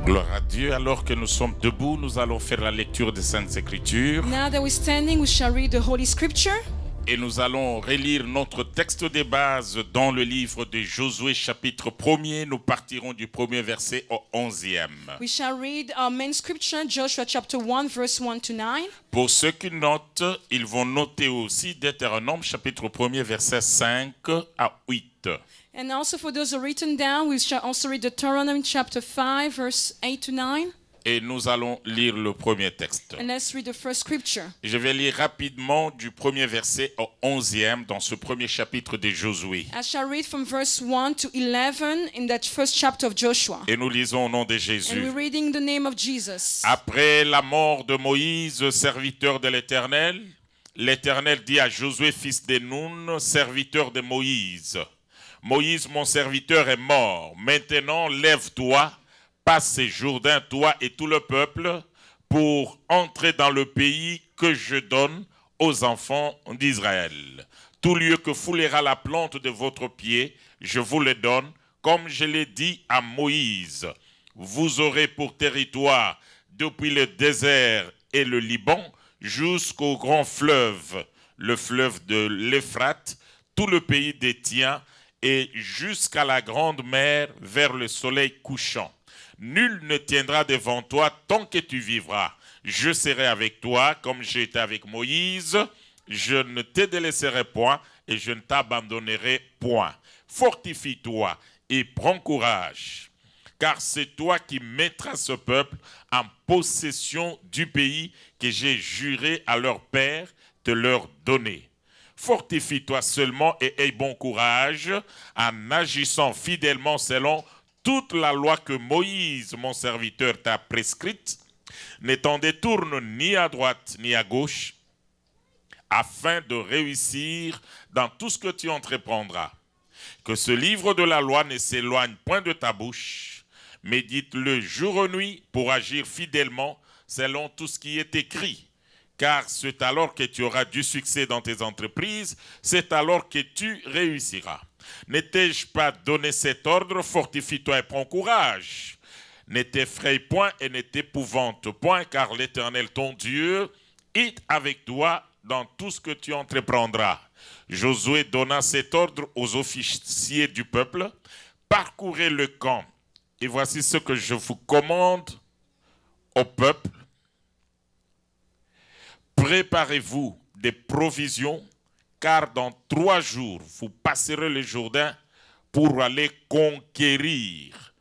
Gloire à Dieu. Alors que nous sommes debout, nous allons faire la lecture des Saintes Écritures. Now that we're standing, we shall read the Holy Scripture. Et nous allons relire notre texte de base dans le livre de Josué chapitre 1er. Nous partirons du premier verset au 11e. We shall read our main scripture, Joshua chapter 1, verse 1 to 9. Pour ceux qui notent, ils vont noter aussi Deutéronome chapitre 1er verset 5 à 8. And also for those who are written down, we shall also read Deuteronomy chapter 5, verse 8 to 9. Et nous allons lire le premier texte. And let's read the first scripture. Je vais lire rapidement du premier verset au 11e dans ce premier chapitre de Josué. I shall read from verse 1 to 11 in that first chapter of Joshua. Et nous lisons au nom de And Jésus. we're reading the name of Jesus. Après la mort de Moïse, serviteur de l'Éternel, l'Éternel dit à Josué, fils de Nun, serviteur de Moïse: Moïse, mon serviteur, est mort. Maintenant, lève-toi, passe ces Jourdain, toi et tout le peuple, pour entrer dans le pays que je donne aux enfants d'Israël. Tout lieu que foulera la plante de votre pied, je vous le donne, comme je l'ai dit à Moïse. Vous aurez pour territoire, depuis le désert et le Liban, jusqu'au grand fleuve, le fleuve de l'Euphrate, tout le pays d'Étien, et jusqu'à la grande mer vers le soleil couchant. Nul ne tiendra devant toi tant que tu vivras. Je serai avec toi comme j'étais avec Moïse. Je ne te délaisserai point et je ne t'abandonnerai point. Fortifie-toi et prends courage, car c'est toi qui mettras ce peuple en possession du pays que j'ai juré à leur père de leur donner. Fortifie-toi seulement et aie bon courage en agissant fidèlement selon toute la loi que Moïse, mon serviteur, t'a prescrite. Ne t'en détourne ni à droite ni à gauche, afin de réussir dans tout ce que tu entreprendras. Que ce livre de la loi ne s'éloigne point de ta bouche. Médite-le jour et nuit pour agir fidèlement selon tout ce qui est écrit. Car c'est alors que tu auras du succès dans tes entreprises, c'est alors que tu réussiras. Ne t'ai-je pas donné cet ordre? Fortifie-toi et prends courage. Ne t'effraie point et ne t'épouvante point, car l'Éternel ton Dieu est avec toi dans tout ce que tu entreprendras. Josué donna cet ordre aux officiers du peuple. Parcourez le camp, et voici ce que je vous commande au peuple. Préparez-vous des provisions, car dans 3 jours, vous passerez le Jourdain pour aller conquérir.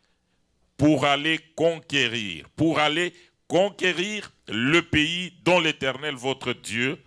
Pour aller conquérir le pays dont l'Éternel, votre Dieu,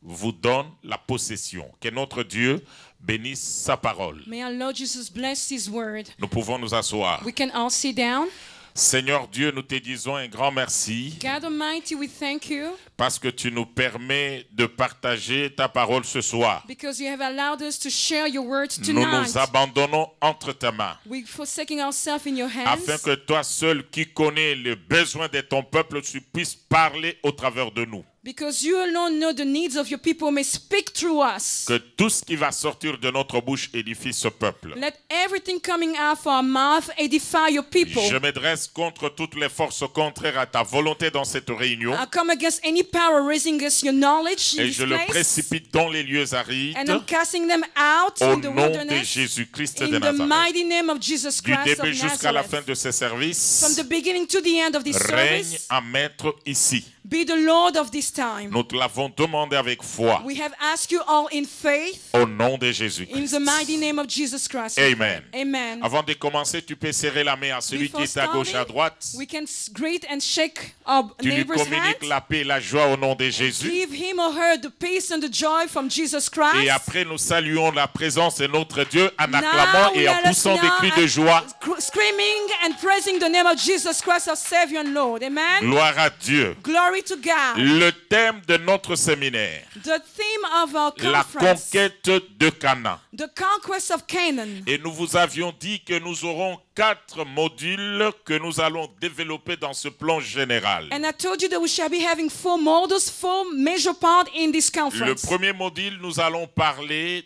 vous donne la possession. Que notre Dieu bénisse sa parole. May our Lord Jesus bless His word. Nous pouvons nous asseoir. We can all sit down. Seigneur Dieu, nous te disons un grand merci God Almighty, we thank you parce que tu nous permets de partager ta parole ce soir. because you have allowed us to share your word Nous tonight. nous abandonnons entre tes mains We're forsaking ourselves in your hands afin que toi seul qui connais les besoins de ton peuple, tu puisses parler au travers de nous. because you alone know the needs of your people may speak through us. Que tout ce qui va sortir de notre bouche édifie ce peuple. Let everything coming out of our mouth edify your people. Je me dresse contre toutes les forces contraires à ta volonté dans cette réunion I come against any power raising against your knowledge in et this je le place. précipite dans les lieux arides And I'm casting them out au in the nom de wilderness Jésus-Christ de in the Nazareth. mighty name of Jesus Du Christ début of jusqu'à la fin Nazareth. de ce service, From the beginning to the end of this règne service, en maître ici. be the Lord of this time. Nous te l'avons demandé avec foi We have asked you all in faith au nom de in Jésus-Christ. the mighty name of Jesus Christ. Amen. Amen. Avant de commencer, tu peux serrer la main à celui Before qui est à gauche, à starting, droite. we can greet and shake our Tu lui neighbor's communiques hand. la paix et la joie au nom de Jésus. Give him or her the peace and the joy from Jesus Christ. Et après, nous saluons la présence de notre Dieu en Now acclamant et en let us poussant des now cris de joie. screaming and praising the name of Jesus Christ, our Savior and Lord. Amen. Gloire à Dieu. Glory to God. Le thème de notre séminaire, The theme of our la conference, conquête de Canaan. the conquest of Canaan. Et nous vous avions dit que nous aurons 4 modules que nous allons développer dans ce plan général. And I told you that we shall be having 4 modules, 4 major parts in this Le conference. premier module, nous allons parler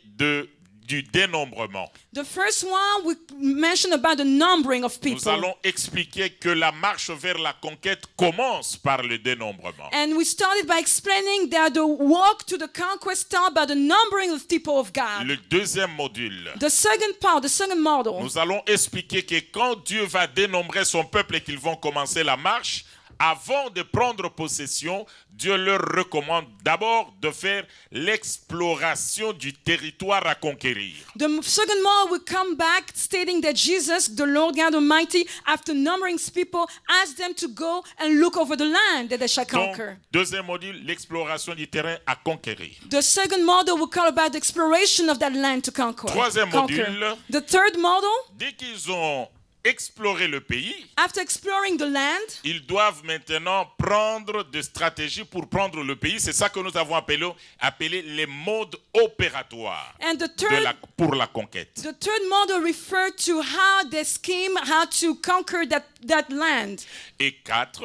du dénombrement. The first one we mentioned about the numbering of Nous people. allons expliquer que la marche vers la conquête commence par le dénombrement. And we started by explaining that the walk to the conquest started by the numbering of people of God. Le deuxième module, The second part, the second model, nous allons expliquer que quand Dieu va dénombrer son peuple et qu'ils vont commencer la marche, avant de prendre possession, Dieu leur recommande d'abord de faire l'exploration du territoire à conquérir. the second model will come back stating that Jesus, the Lord God Almighty, after numbering his people, asked them to go and look over the land that they shall Donc, conquer. deuxième module, l'exploration du terrain à conquérir. The second model will call about the exploration of that land to conquer. Troisième module. The third model, Dès qu'ils ont exploré le pays, after exploring the land, ils doivent maintenant prendre des stratégies pour prendre le pays. C'est ça que nous avons appelé les modes opératoires and the third pour la conquête. The third model referred to how they scheme how to conquer that land. Et 4,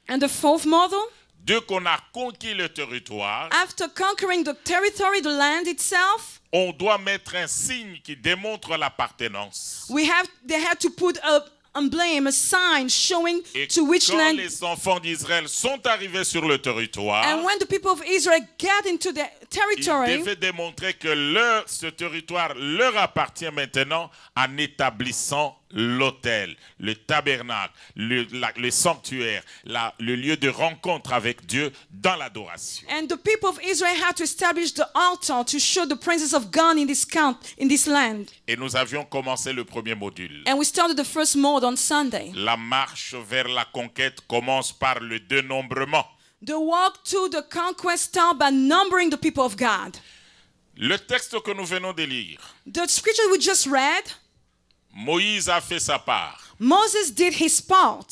And the fourth model, dès qu'on a conquis le territoire, after conquering the territory, the land itself, on doit mettre un signe qui démontre l'appartenance. they had to put a emblem, a sign showing Et to which quand land. les enfants d'Israël sont arrivés sur le territoire, And when the people of Israel get into the ils territory, devaient démontrer que ce territoire leur appartient maintenant en établissant l'autel, le tabernacle, le sanctuaire, le lieu de rencontre avec Dieu dans l'adoration. and the people of Israel had to establish the altar to show the presence of God in this land. Et nous avions commencé le premier module. And we started the first mode on Sunday. La marche vers la conquête commence par le dénombrement. The walk to the conquest started by numbering the people of God. Le texte que nous venons de lire, The scripture we just read, Moïse a fait sa part. Moses did his part.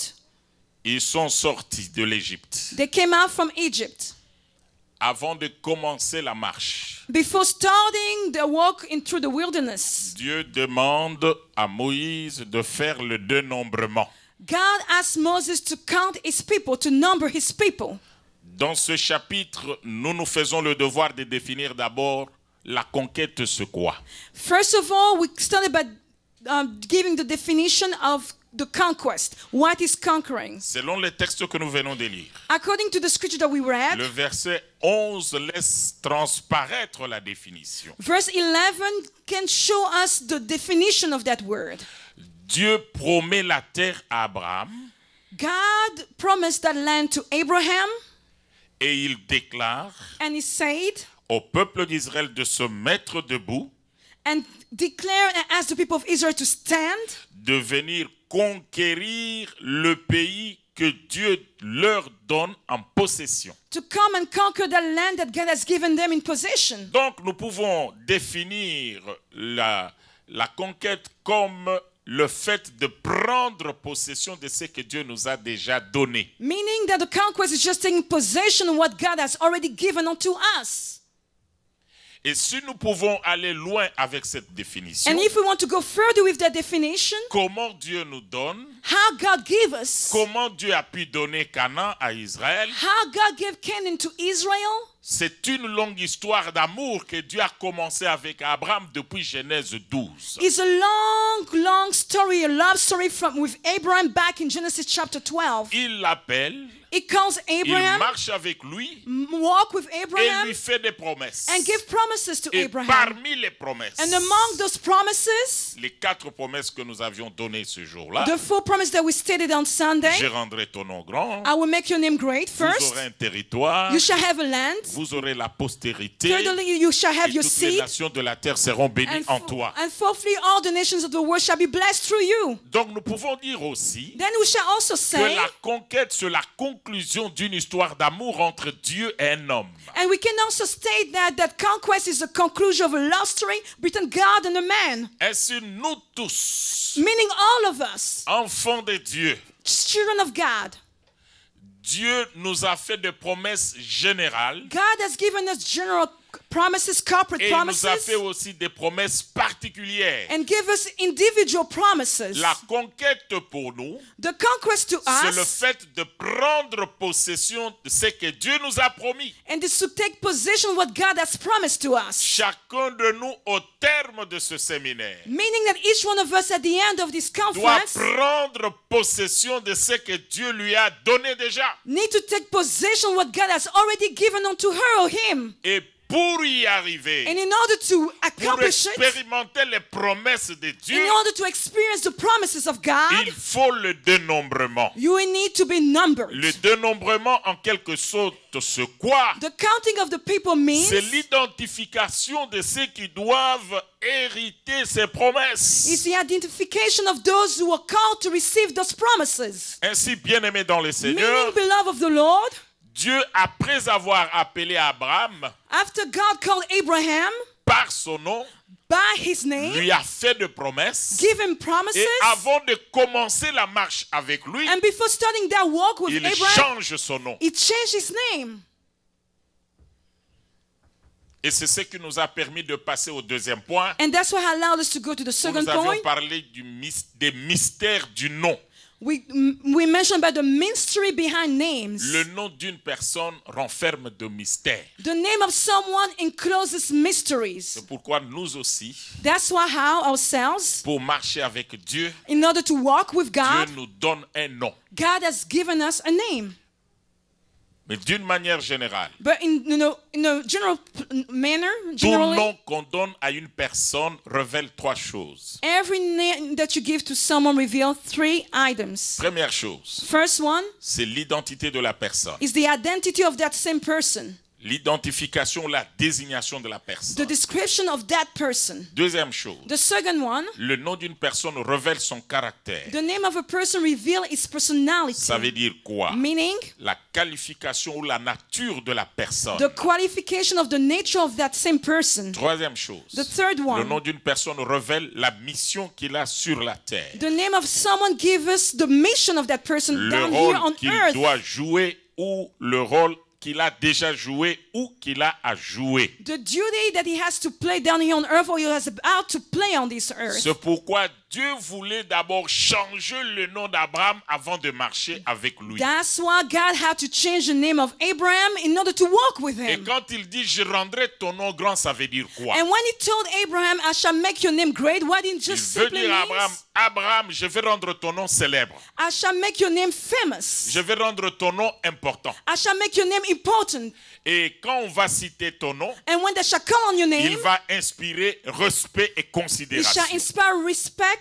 Ils sont sortis de l'Égypte. They came out from Egypt. Avant de commencer la marche, Before starting the walk through the wilderness, Dieu demande à Moïse de faire le dénombrement. God asked Moses to count his people, to number his people. Dans ce chapitre, nous faisons le devoir de définir d'abord la conquête, c'est quoi? First of all, we started by giving the definition of the conquest. What is conquering? Selon les textes que nous venons de lire, According to the scripture that we read, le verset 11 laisse transparaître la définition. verse 11 can show us the definition of that word. Dieu promet la terre à Abraham God promised that land to Abraham, et il déclare and he said, au peuple d'Israël de se mettre debout, and declare and ask the people of Israel to stand, de venir conquérir le pays que Dieu leur donne en possession. to come and conquer the land that God has given them in possession. Donc nous pouvons définir la conquête comme le fait de prendre possession de ce que Dieu nous a déjà donné. Meaning that the conquest is just taking possession of what God has already given unto us. Et si nous pouvons aller loin avec cette définition, And if we want to go further with that definition, comment Dieu nous donne, how God gave us, comment Dieu a pu donner Canaan à Israël, how God gave Canaan to Israel, c'est une longue histoire d'amour que Dieu a commencé avec Abraham depuis Genèse 12. is a long story, a love story with Abraham back in Genesis chapter 12. Il l'appelle, It calls il Abraham, marche avec lui walk with et Abraham, lui fait des promesses. and give promises to Et Abraham. parmi les promesses, And among those promises, les 4 promesses que nous avions données ce jour-là, the 4 promises that we stated on Sunday, je rendrai ton nom grand, I will make your name great vous first, aurez un territoire, you shall have a land, vous aurez la postérité, thirdly you shall have et your toutes les seed, nations de la terre seront bénies en toi. and fourthly all the nations of the world shall be blessed through you. Donc nous pouvons dire aussi Then we shall also que say, la conquête, c'est la conclusion d'une histoire d'amour entre Dieu et un homme. and we can also state that conquest is the conclusion of a love story between God and a man, Ainsi, nous tous, meaning all of us, enfants de Dieu, children of God. Dieu nous a fait des promesses générales God has given us general promises, corporate Et il nous a fait promises, aussi des promesses particulières. and give us individual promises. La conquête pour nous, The conquest to c'est le us, fait de prendre possession de ce que Dieu nous a promis. and is to take possession of what God has promised to us. Chacun de nous, au terme de ce séminaire, Meaning that each one of us at the end of this doit conference prendre possession de ce que Dieu lui a donné déjà. need to take possession of what God has already given unto her or him. Et pour y arriver, And in order to pour accomplish it, expérimenter les promesses de Dieu, in order to experience the promises of God, il faut le dénombrement. you will need to be numbered. Le dénombrement, en quelque sorte, c'est quoi? The counting of the people means C'est l'identification de ceux qui doivent hériter ces promesses. is the identification of those who are called to receive those promises. Ainsi, bien-aimés dans le Seigneur, Meaning, beloved of the Lord, Dieu, après avoir appelé Abraham after God called Abraham par son nom, by his name, lui a fait de promesses. give him promises, Et avant de commencer la marche avec lui, and before starting that walk with il Abraham, change son nom. he changed his name. Et c'est ce qui nous a permis de passer au deuxième point. And that's what allowed us to go to the Où second nous avions point. parlé des mystères du nom. We mentioned about the mystery behind names. Le nom d'une personne renferme de mystères. The name of someone encloses mysteries. C'est pourquoi nous aussi, That's why how ourselves, pour marcher avec Dieu, in order to walk with Dieu God, nous donne un nom. God has given us a name. Mais d'une manière générale, But in a general manner, tout generally, nom qu'on donne à une personne révèle trois choses. every name that you give to someone reveals three items. Première chose, First one c'est l'identité de la personne. is the identity of that same person, L'identification, la désignation de la the personne. description of that person. Deuxième chose, The second one, le nom d'une personne révèle son caractère. the name of a person reveals its personality. Ça veut dire quoi? Meaning, La qualification ou la nature de la personne. the qualification of the nature of that same person. Troisième chose, The third le one, nom d'une personne révèle la mission qu'il a sur la terre. the name of someone gives us the mission of that person Le down here rôle on qu'il earth. doit jouer ou le rôle qu'il a déjà joué ou qu'il a à jouer. The duty that he has to play down here on earth or he has about to play on this earth. C'est pourquoi Dieu voulait d'abord changer le nom d'Abraham avant de marcher avec lui. That's why God had to change the name of Abraham in order to walk with Et him. quand il dit je rendrai ton nom grand, ça veut dire quoi? And when he told Abraham, I shall make your name great, what didn't Il just veut simply dire à Abraham, mean, Abraham, je vais rendre ton nom célèbre. I shall make your name famous. Je vais rendre ton nom important. I shall make your name important. Et quand on va citer ton nom, And when they shall call on your il name, va inspirer respect et it considération. shall inspire respect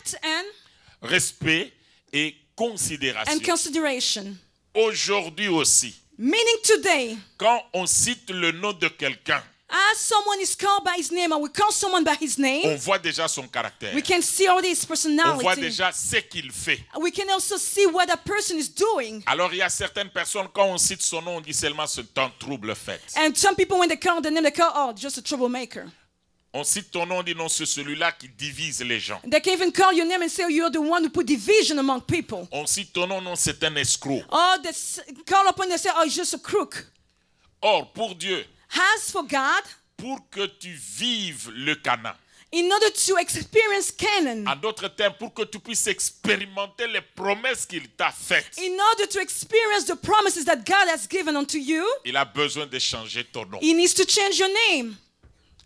Respect et and considération. consideration. Aujourd'hui aussi, Meaning today, quand on cite le nom de quelqu'un, as someone is called by his name, or we call someone by his on name, voit déjà son caractère. we can see already his On voit personality. déjà ce qu'il fait. We can also see what a person is doing. Alors il y a certaines personnes, quand on cite son nom, on dit seulement c'est un trouble fait. And some people, when they call the name, they call, oh, just a troublemaker. On cite ton nom, on dit non, c'est celui-là qui divise les gens. They can even call your name and say, oh, you're the one who put division among people. On cite ton nom, non, c'est un escroc. Or they call upon you and say, oh, he's just a crook. Or, pour Dieu, As for God, pour que tu vives le Canaan, in order to experience Canaan, en d'autres termes, pour que tu puisses expérimenter les promesses qu'il t'a faites, in order to experience the promises that God has given unto you, il a besoin de changer ton nom. he needs to change your name.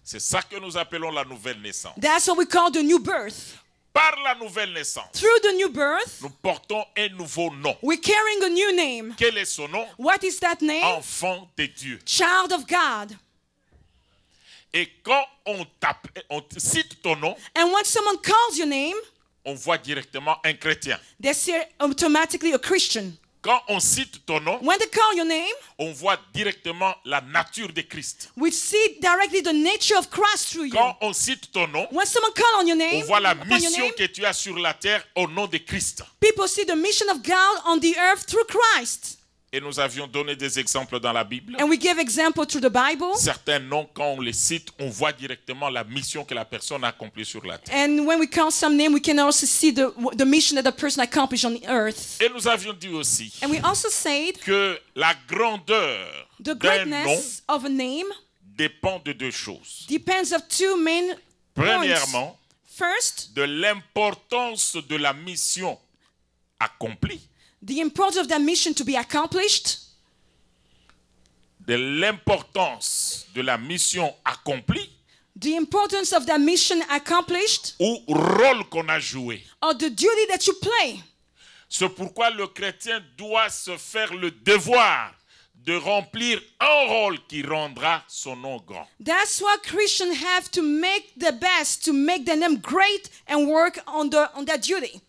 C'est ça que nous appelons la nouvelle naissance. That's what we call the new birth. Par la nouvelle naissance, Through the new birth, nous portons un nouveau nom. we're carrying a new name. Quel est son nom? What is that name? Enfant de Dieu. Child of God. Et quand on cite ton nom, And when someone calls your name, on voit directement un chrétien. they say automatically a Christian. Quand on cite ton nom, When they call your name, on voit directement la nature de Christ. we see directly the nature of Christ through you. Quand on cite ton nom, When someone calls on your on name, voit la upon your mission name, que tu as sur la terre au nom de Christ. people see the mission of God on the earth through Christ. Et nous avions donné des exemples dans la Bible. And we give example through the Bible. Certains noms, quand on les cite, on voit directement la mission que la personne a accomplie sur la terre. And when we call some name, we can also see the mission that the person accomplished on the earth. Et nous avions dit aussi And we also said que la grandeur the d'un nom greatness of a name dépend de deux choses. depends of two main points. Premièrement, First, de l'importance de la mission accomplie, the importance of that mission to be accomplished, de l'importance de la mission accomplie the importance of that mission accomplished, ou rôle qu'on a joué. or the duty that you play. C'est pourquoi le chrétien doit se faire le devoir de remplir un rôle qui rendra son nom grand. That's why Christians have to make the best, to make their name great and work on that duty.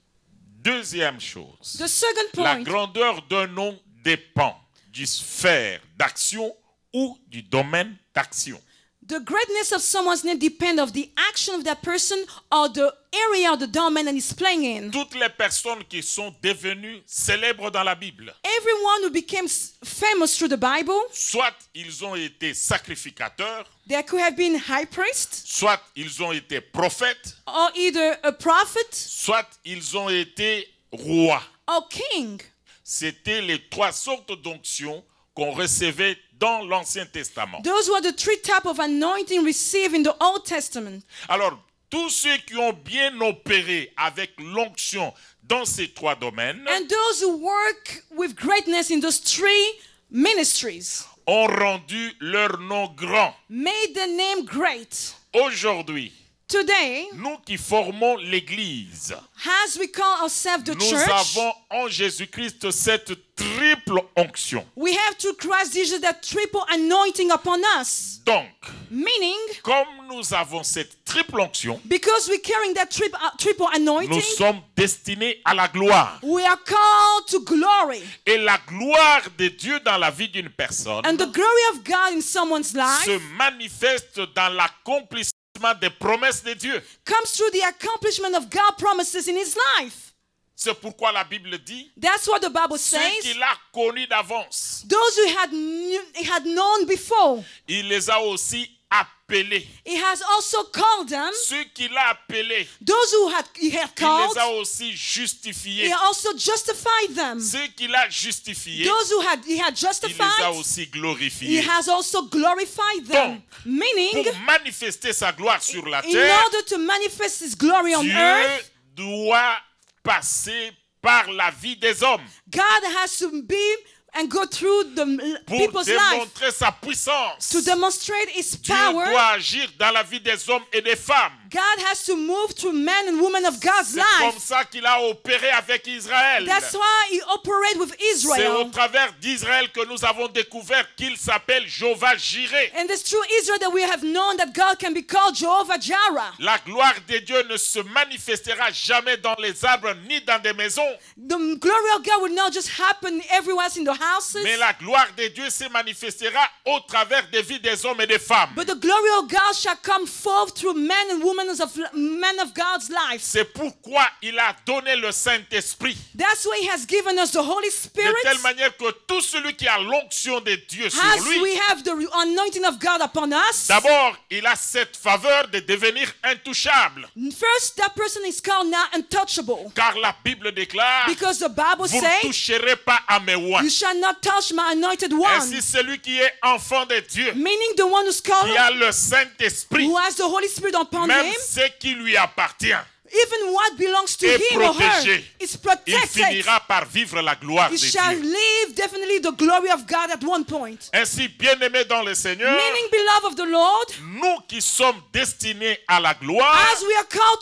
Deuxième chose, The second la point, grandeur d'un nom dépend du sphère d'action ou du domaine d'action. the greatness of someone's name depends on the action of that person or the area or the domain that he's playing in. Toutes les personnes qui sont devenues célèbres dans la Bible, Everyone who became famous through the Bible, soit ils ont été sacrificateurs, there could have been high priest, soit ils ont été prophètes, or either a prophet soit ils ont été rois. or king. C'était les trois sortes d'onctions qu'on recevait dans l'Ancien Testament. Those were the three types of anointing received in the Old Testament. Alors, tous ceux qui ont bien opéré avec l'onction dans ces trois domaines And those who work with greatness in those three ministries ont rendu leur nom grand. made the name great. Aujourd'hui, Today, nous qui formons l'Église, as we call ourselves the nous church, avons en Jésus-Christ cette triple onction. we have to Christ Jesus that triple anointing upon us. Donc, Meaning, comme nous avons cette triple onction, because we're carrying that triple nous anointing, sommes destinés à la gloire. we are called to glory. Et la gloire de Dieu dans la vie d'une personne And the glory of God in someone's life se manifeste dans l'accomplissement des promesses de Dieu. comes through the accomplishment of God's promises in his life. C'est pourquoi la Bible dit, That's what the Bible ceux says. qu'il a connus d'avance, Those who had known before, il les a aussi appelés. he has also called them. Ceux qu'il a appelés, Those who he had il called, les a aussi he justifiés. also justified them. Ceux qu'il a justifiés, Those who he had il les a justified, aussi he glorifiés. has also glorified them. Donc, Meaning, pour manifester sa gloire sur la in terre, order to manifest his glory on Dieu earth, doit passer par la vie des hommes God has to be and go through the pour people's life démontrer sa puissance. to demonstrate his Dieu power. doit agir dans la vie des hommes et des femmes. God has to move through men and women of God's C'est comme life. ça qu'il a opéré avec Israël. That's why he operates with C'est au Israel. travers d'Israël que nous avons découvert qu'il s'appelle Jéhovah Jireh. And it's through Israel that we have known that God can be called Jehovah Jireh. La gloire de Dieu ne se manifestera jamais dans les arbres ni dans des maisons, The glory of God will not just happen everywhere in the houses, mais la gloire de Dieu se manifestera au travers des vies des hommes et des femmes. but the glory of God shall come forth through men and women of God's lives. C'est pourquoi il a donné le Saint-Esprit, That's why he has given us the Holy de Spirit. telle manière que tout celui qui a l'onction de Dieu sur As lui, we have the anointing of God upon us, d'abord, il a cette faveur de devenir intouchable. first that person is called now untouchable. Car la Bible déclare, Because the Bible vous ne says, toucherez pas à mes oies. you shall not touch my anointed one. Ainsi, celui qui est enfant de Dieu, Meaning the one who's called, qui a le Saint-Esprit, who has the Holy Spirit upon même him, ce qui lui appartient, even what belongs to est him or her protégé. is il protected. finira par vivre la gloire de He shall Dieu. live definitely the glory of God at one point. Ainsi, bien-aimés dans le Seigneur, Meaning, beloved of the Lord, nous qui sommes destinés à la gloire, as we are called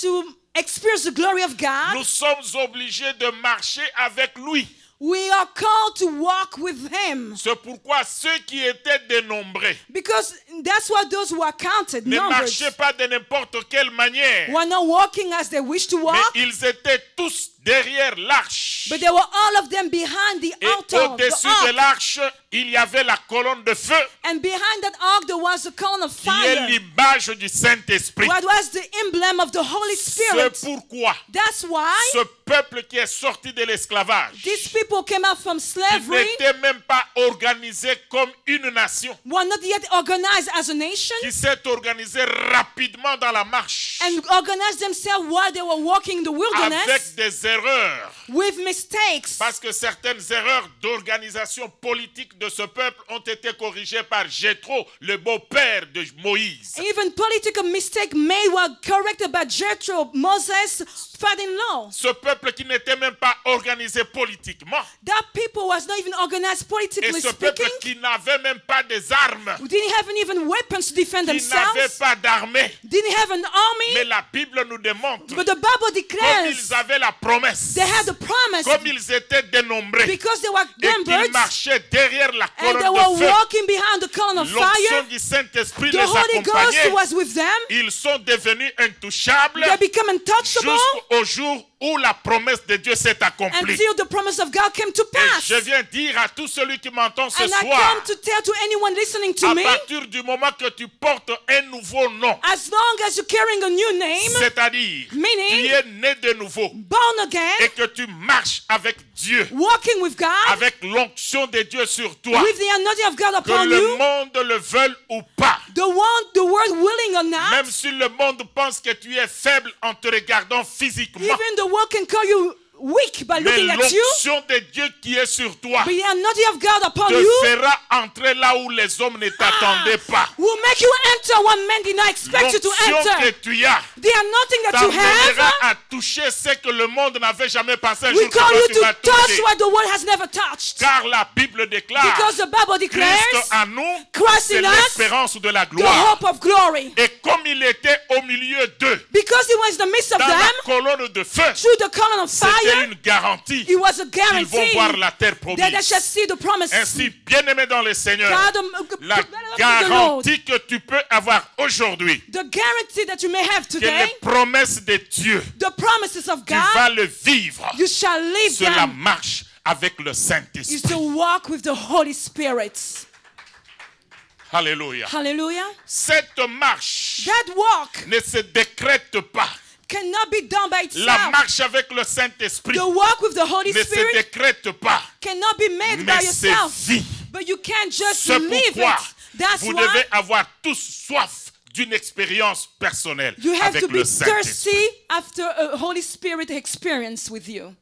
to experience the glory of God, nous sommes obligés de marcher avec lui. we are called to walk with him. C'est pourquoi ceux qui étaient dénombrés Because that's why those who are counted, ne numbered, marchaient pas de n'importe quelle manière, were not walking as they wish to mais walk, ils étaient tous derrière l'arche. but they were all of them behind the Et altar, the au-dessus de ark. l'arche, il y avait la colonne de feu, And behind that ark there was a column of qui est fire, l'image du Saint-Esprit. what was the emblem of the Holy C'est Spirit. pourquoi That's why ce peuple qui est sorti de l'esclavage, these people came out from ils slavery, n'étaient même pas organisés comme une nation, were not yet organized as a nation, qui s'est organisée rapidement dans la marche, and organized themselves while they were walking in the avec wilderness des erreurs, with mistakes. parce que certaines erreurs d'organisation politique de ce peuple ont été corrigés par Jéthro, le beau-père de Moïse. Even political mistakes made were corrected by Jethro, Moses' father-in-law. Ce peuple qui n'était même pas organisé politiquement. That people was not even organized Et politically ce peuple speaking. qui n'avait même pas des armes. Didn't have even weapons to defend Qui n'avait themselves. pas d'armée. Didn't have an Mais army. la Bible nous démontre. But the Bible Comme declares ils avaient la promesse. they had the promise Comme ils étaient dénombrés. because they were Et qu'ils numbered marchaient derrière la and they colonne were de feu. walking behind the column of L'onction fire. du Saint-Esprit The les Holy Ghost accompagnait. was with them. Ils sont devenus intouchables They become untouchable jusqu'au jour où la promesse de Dieu s'est accomplie. until the promise of God came to Et pass. je viens dire à tout celui qui m'entend ce And I soir, come to tell to anyone listening to à me, partir du moment que tu portes un nouveau nom, as long as you're carrying a new name, c'est-à-dire meaning tu es né de nouveau born again, et que tu marches avec Dieu, walking with God, avec l'onction de Dieu sur toi, with the anointing of God que upon le you, monde le veuille ou pas, the world willing or not, même si le monde pense que tu es faible en te regardant physiquement, even the world can call you weak by mais looking at you, l'onction de Dieu qui est sur toi but the anointing of God upon te you fera entrer là où les hommes ne t'attendaient pas. will make you enter what men did not expect you to L'onction que enter. tu as The anointing that you t'amènera have à toucher ce que le monde n'avait jamais pensé un will jour que call toi you tu to vas touch toucher. what the world has never touched. Car la Bible déclare Because the Bible declares Christ en nous, Christ c'est in us, l'espérance de la the gloire. hope of glory. Et comme il était au milieu d'eux, Because he was in the midst of dans la them, colonne de feu, through the column of c'était fire, une garantie. it was a Ils vont guarantee voir la terre that they shall promise. see the promise. Ainsi, bien-aimé dans le Seigneur, God, la the Lord, garantie que tu peux avoir aujourd'hui, the guarantee that you may have que today, les promesses de Dieu, the promises of tu vas God, le vivre you shall live sur la them, marche avec le is Saint-Esprit. to walk with the Holy Spirit. Alléluia. Hallelujah. Cette marche That walk ne se décrète pas. cannot be done by La itself. marche avec le Saint-Esprit The walk with the Holy ne se Spirit décrète pas, cannot be made by mais c'est yourself. vie. But you can't just C'est live pourquoi it. That's vous why devez avoir tous soif d'une expérience personnelle you have avec to be le Saint-Esprit. thirsty after a Holy Spirit experience with you.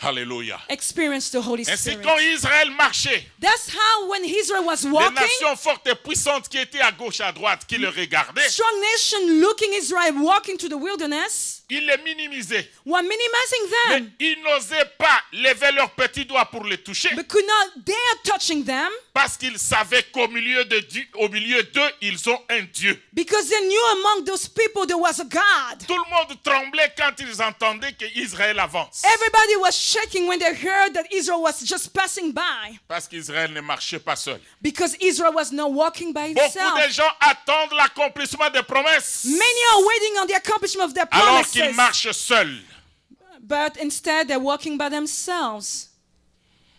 Alléluia. Experience the Holy Ainsi, Spirit. quand Israël marchait, That's how when Israel was les walking, nations fortes et puissantes qui étaient à gauche, à droite, qui le regardaient, strong nation looking Israel walking to the wilderness ils les minimisaient. were minimizing Mais them, ils n'osaient pas lever leurs petits doigts pour les toucher, but could not dare touching them parce qu'ils savaient qu'au milieu de Dieu, au milieu d'eux, ils ont un Dieu. because they knew among those people there was a God. Tout le monde tremblait quand ils entendaient qu'Israël avance. Everybody was shaking when they heard that Israel was just passing by Parce qu'Israël ne marchait pas seul. because Israel was not walking by Beaucoup itself. de gens attendent l'accomplissement des promesses, Many are waiting on the accomplishment of their alors qu'ils promises, marchent seuls. but instead they're walking by themselves.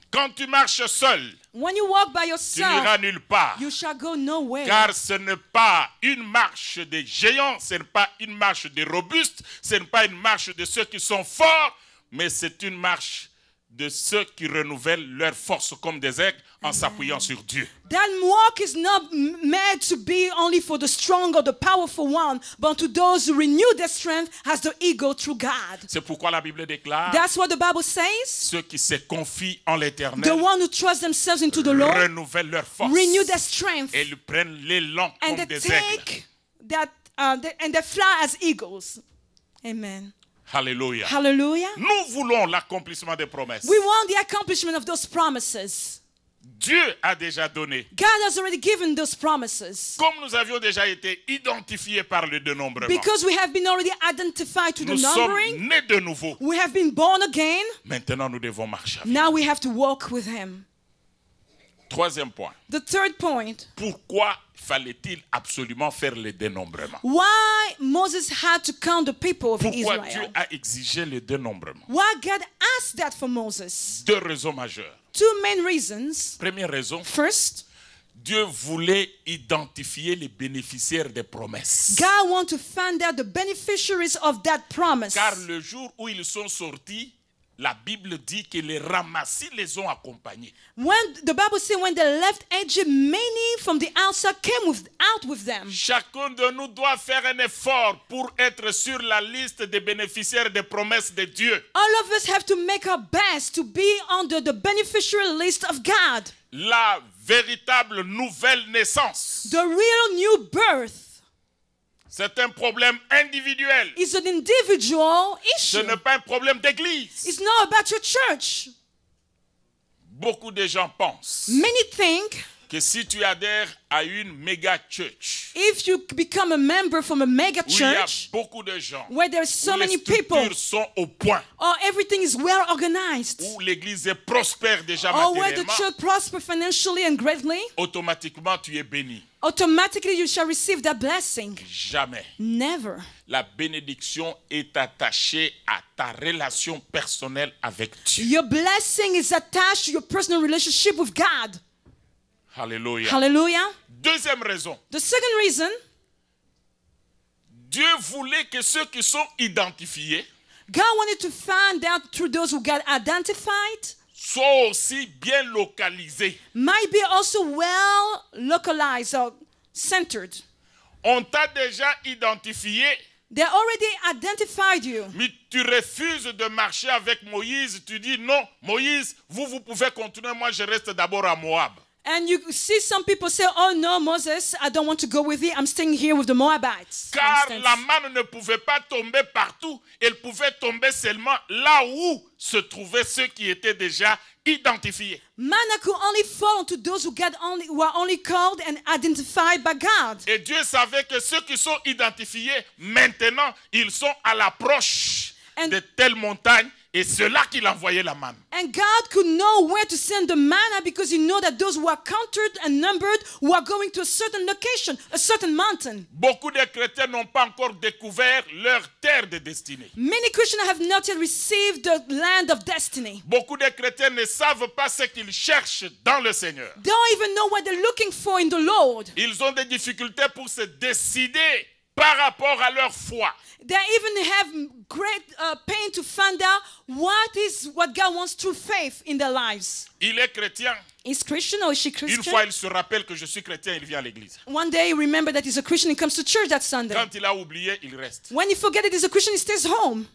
Quand tu marches seul, When you walk by tu yourself, n'iras nulle part. you shall go nowhere. Car ce n'est pas une marche des géants, ce n'est pas une marche des robustes, ce n'est pas une marche de ceux qui sont forts, mais c'est une marche de ceux qui renouvellent leur force comme des aigles en s'appuyant sur Dieu. That walk is not made to be only for the strong or the powerful one, but to those who renew their strength as the eagle through God. C'est pourquoi la Bible déclare, That's what the Bible says. ceux qui se confient en The l'Éternel one who trusts themselves into the Lord, renouvellent leur force renew their strength, et ils prennent l'élan and comme they des aigles. take that, and they fly as eagles. Amen. Alléluia. Hallelujah. Nous voulons l'accomplissement des promesses. We want the accomplishment of those promises. Dieu a déjà donné. God has already given those promises. Comme nous avions déjà été identifiés par le dénombrement, Because we have been already identified to the nous sommes numbering, nés de nouveau. we have been born again. Maintenant, nous devons marcher avec. Now we have to walk with Him. Troisième point. The third point, Pourquoi fallait-il absolument faire le dénombrement? why Moses had to count the people of Pourquoi Dieu Israel. a exigé le dénombrement? Why God asked that for Moses? Deux raisons majeures. Two main reasons. Première raison, First, Dieu voulait identifier les bénéficiaires des promesses. God wants to find out the beneficiaries of that promise. Car le jour où ils sont sortis, la Bible dit que les ramassis les ont accompagnés. When the Bible says when they left Egypt, many from the outside came out with them. Chacun de nous doit faire un effort pour être sur la liste des bénéficiaires des promesses de Dieu. All of us have to make our best to be under the beneficiary list of God. La véritable nouvelle naissance, The real new birth c'est un problème individuel. is an individual Ce issue. n'est pas un problème d'église. It's not about your church. Beaucoup de gens pensent Many think que si tu adhères à une méga church, if you become a member from a mega où il y a church beaucoup de gens, where there's so où les many people, structures sont au point, or everything is well organized, où l'église est prospère déjà or where the matériellement, church prospers financially and greatly, automatiquement tu es béni. automatically you shall receive that blessing. Jamais. Never. La bénédiction est attachée à ta relation personnelle avec Dieu. Your blessing is attached to your personal relationship with God. Alléluia. Hallelujah. Deuxième raison. The second reason, Dieu voulait que ceux qui sont identifiés God wanted to find out through those who got identified, soient aussi bien localisés. might be also well localized or centered. On t'a déjà identifié, They already identified you. mais tu refuses de marcher avec Moïse. Tu dis non, Moïse, vous pouvez continuer, moi je reste d'abord à Moab. And you see some people say, oh no, Moses, I don't want to go with you. I'm staying here with the Moabites. for Car instance. la manne ne pouvait pas tomber partout, elle pouvait tomber seulement là où se trouvaient ceux qui étaient déjà identifiés. Manna could only fall to those who are only called and identified by God. Et Dieu savait que ceux qui sont identifiés, maintenant, ils sont à l'approche And- de telle montagne, et c'est là qu'il envoyait la manne. And God could know where to send the manna because He know that those who are counted and numbered, who are going to a certain location, a certain mountain. Beaucoup de chrétiens n'ont pas encore découvert leur terre de destinée. Many Christians have not yet received the land of destiny. Beaucoup de chrétiens ne savent pas ce qu'ils cherchent dans le Seigneur. They don't even know what they're looking for in the Lord. Ils ont des difficultés pour se décider par rapport à leur foi. They even have great pain to find out what God wants through faith in their lives. Il est chrétien. Is Christian or is she Une Christian? fois il se rappelle que je suis chrétien, il vient à l'église. One day he remember that he's a Christian, he comes to church that Sunday. Quand il a oublié, il reste. When he forget that he's a Christian, he stays home.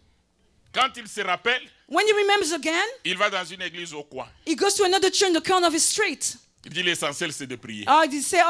Quand il se rappelle, When he remembers again, il va dans une église au coin. he goes to another church in the corner of his street. Il dit l'essentiel c'est de prier. They say,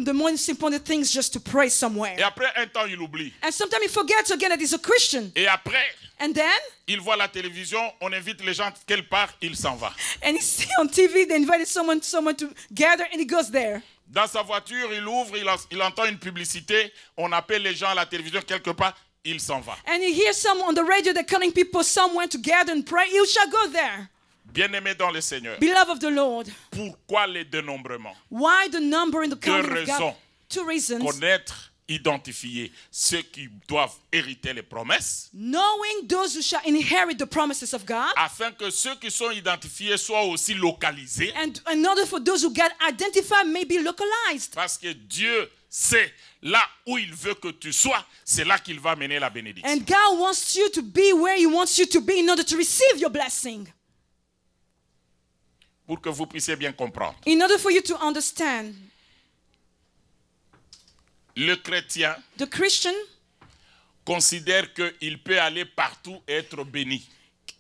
the most important thing is just to pray somewhere. Et après un temps, il oublie. And sometimes he forgets again that he's a Christian. Et après, And then, il voit la télévision, on invite les gens quelque part, il s'en va. and he see on TV, they invited someone to gather, and he goes there. Dans sa voiture, il ouvre, il entend une publicité, on appelle les gens à la télévision quelque part, il s'en va. And he hears someone on the radio, they're calling people somewhere to gather and pray. You shall go there. Bien-aimé dans le Seigneur, Beloved of the Lord. pourquoi les dénombrements? Why the number in the counting of raisons. God? Two reasons. Connaître, identifier ceux qui doivent hériter les promesses, Knowing those who shall inherit the promises of God. afin que ceux qui sont identifiés soient aussi localisés, And in order for those who got identified may be localized. parce que Dieu sait là où il veut que tu sois, c'est là qu'il va mener la bénédiction. And God wants you to be where He wants you to be in order to receive your blessing. Pour que vous puissiez bien comprendre. In order for you to understand, Le chrétien the Christian considère qu'il peut aller partout et être béni.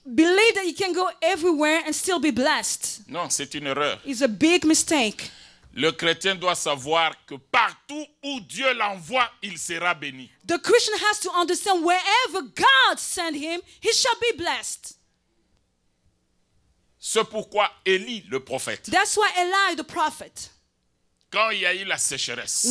believe that he can go everywhere and still be blessed. Non, c'est une erreur. It's a big mistake. Le chrétien doit savoir que partout où Dieu l'envoie, il sera béni. The Christian has to understand wherever God sent him, he shall be blessed. C'est pourquoi Élie, le prophète, That's why Eli, the prophet, quand il y a eu la sécheresse,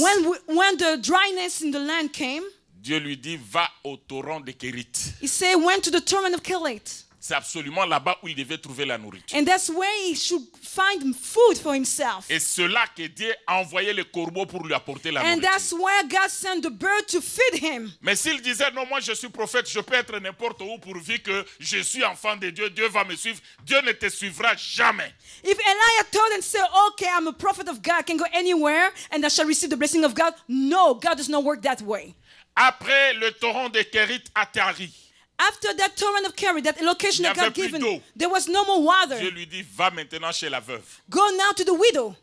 when the dryness in the land came, Dieu lui dit, va au torrent de Kérit. he said, went to the torrent of Kerit. C'est absolument là-bas où il devait trouver la nourriture. And that's where he should find food for himself. Et c'est là que Dieu a envoyé le corbeau pour lui apporter la And that's nourriture. where God sent the bird to feed him. Mais s'il disait, non, moi je suis prophète, je peux être n'importe où pourvu que je suis enfant de Dieu, Dieu va me suivre, Dieu ne te suivra jamais. If Elijah told and said, okay, I'm a prophet of God, I can go anywhere and I shall receive the blessing of God. No, God does not work that way. Après le torrent de Kérit atterrit, After that torrent of Kerry, that location that Il n'y avait God plus given, d'eau. there was no more water. Dieu lui dit, va maintenant chez la veuve. Go now to the widow.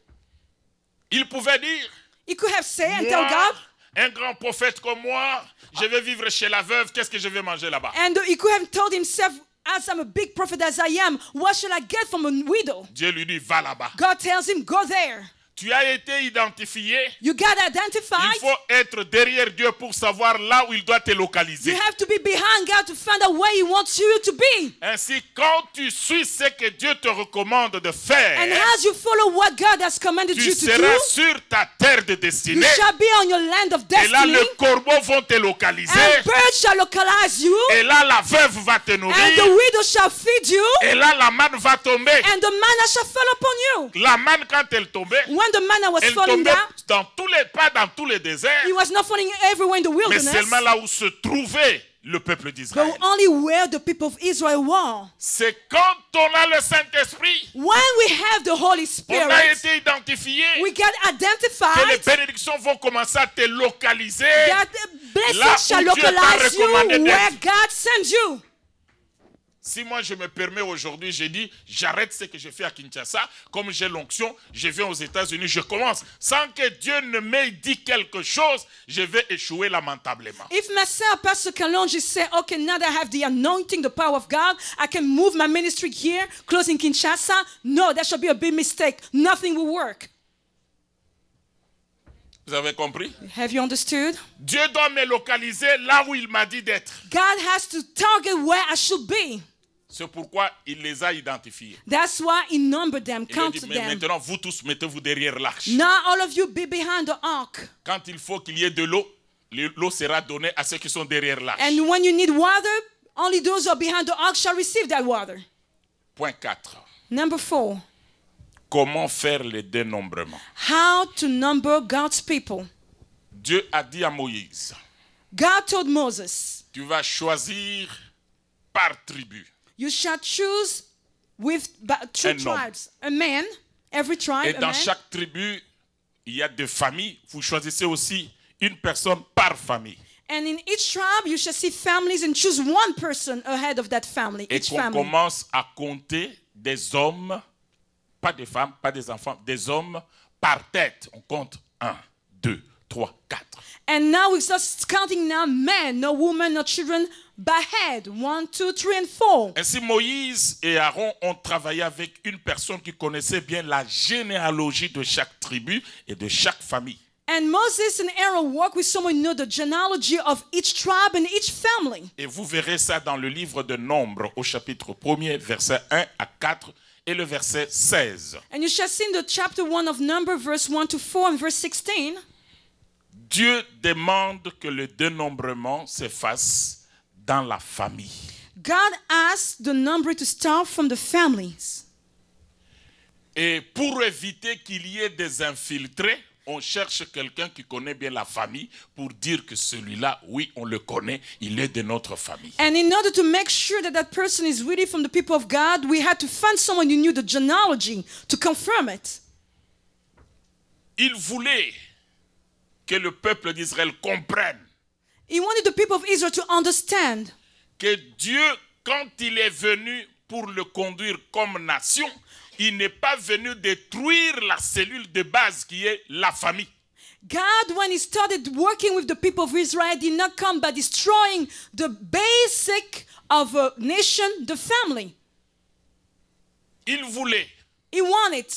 Il pouvait dire, He could have said and tell moi, God, un grand prophète comme moi, je vais vivre chez la veuve, qu'est-ce que je vais manger là-bas? and he could have told himself, as I'm a big prophet as I am, what shall I get from a widow? Dieu lui dit, va là-bas. God tells him, go there. Tu as été identifié. You got identified. Il faut être derrière Dieu pour savoir là où il doit te localiser. You have to be behind God to find out where He wants you to be. Ainsi, quand tu suis ce que Dieu te recommande de faire, And as you follow what God has commanded tu you to seras do, sur ta terre de you destinée. shall be on your land of Et là, destiny. les corbeaux vont te localiser. And birds shall localize you. Et là, la veuve va te And the nourrir. widow shall feed you. Et là, la manne va tomber. And the manna shall fall upon you. La manne, quand elle tombait, When the manna was elle falling tombait down, pas dans tous les déserts, it was not falling everywhere in the mais wilderness, seulement là où se trouvait le peuple but d'Israël. only where the people of Israel were. C'est quand on a le Saint-Esprit, When we have the Holy on a Spirit, été identifié, we get que les identified bénédictions vont commencer à te localiser. that the Là blessings shall où Dieu t'a localize you recommandé d'être. where God sends you. Si moi je me permets aujourd'hui, j'ai dit, j'arrête ce que je fais à Kinshasa, comme j'ai l'onction, je viens aux États-Unis, je commence. Sans que Dieu ne m'ait dit quelque chose, je vais échouer lamentablement. If myself, Pastor Kalonji, say, okay, now that I have the anointing, the power of God, I can move my ministry here, close in Kinshasa. No, that should be a big mistake. Nothing will work. Vous avez compris? Have you understood? Dieu doit me localiser là où il m'a dit d'être. God has to target where I should be. C'est pourquoi il les a identifiés. That's why He numbered them, Il a dit, counted mais them. maintenant, vous tous, mettez-vous derrière l'arche. Now all of you be behind the ark. Quand il faut qu'il y ait de l'eau, l'eau sera donnée à ceux qui sont derrière l'arche. And when you need water, only those who are behind the ark shall receive that water. Point 4. Number 4, Comment faire le dénombrement? how to number God's people. Dieu a dit à Moïse, God told Moses, tu vas choisir par tribu. you shall choose with two Un homme. tribes, a man, every tribe, Et a dans man. chaque tribu, il y a des familles. Vous choisissez aussi une personne par famille. And in each tribe, you shall see families and choose one person ahead of that family, Et each qu'on family. commence à compter des hommes, pas des femmes, pas des enfants, des hommes par tête. On compte 1, 2, 3, 4. And now we start counting now men, no women, no children, by head. 1, 2, 3, and 4. Ainsi, Moïse et Aaron ont travaillé avec une personne qui connaissait bien la généalogie de chaque tribu et de chaque famille. And Moses and Aaron worked with someone who knew the genealogy of each tribe and each family. Et vous verrez ça dans le livre de Nombres au chapitre 1er, versets 1 à 4 et le verset 16. And you shall see in the chapter 1 of Numbers, verse 1 to 4 and verse 16, Dieu demande que le dénombrement se fasse dans la famille. God asked the number to start from the families. Et pour éviter qu'il y ait des infiltrés, on cherche quelqu'un qui connaît bien la famille pour dire que celui-là, oui, on le connaît, il est de notre famille. And in order to make sure that that person is really from the people of God, we had to find someone who knew the genealogy to confirm it. Il voulait que le peuple d'Israël comprenne He wanted the people of Israel to understand que Dieu, quand il est venu pour le conduire comme nation, il n'est pas venu détruire la cellule de base qui est la famille. God, when He started working with the people of Israel, did not come by destroying the basic of a nation, the family. Il voulait He wanted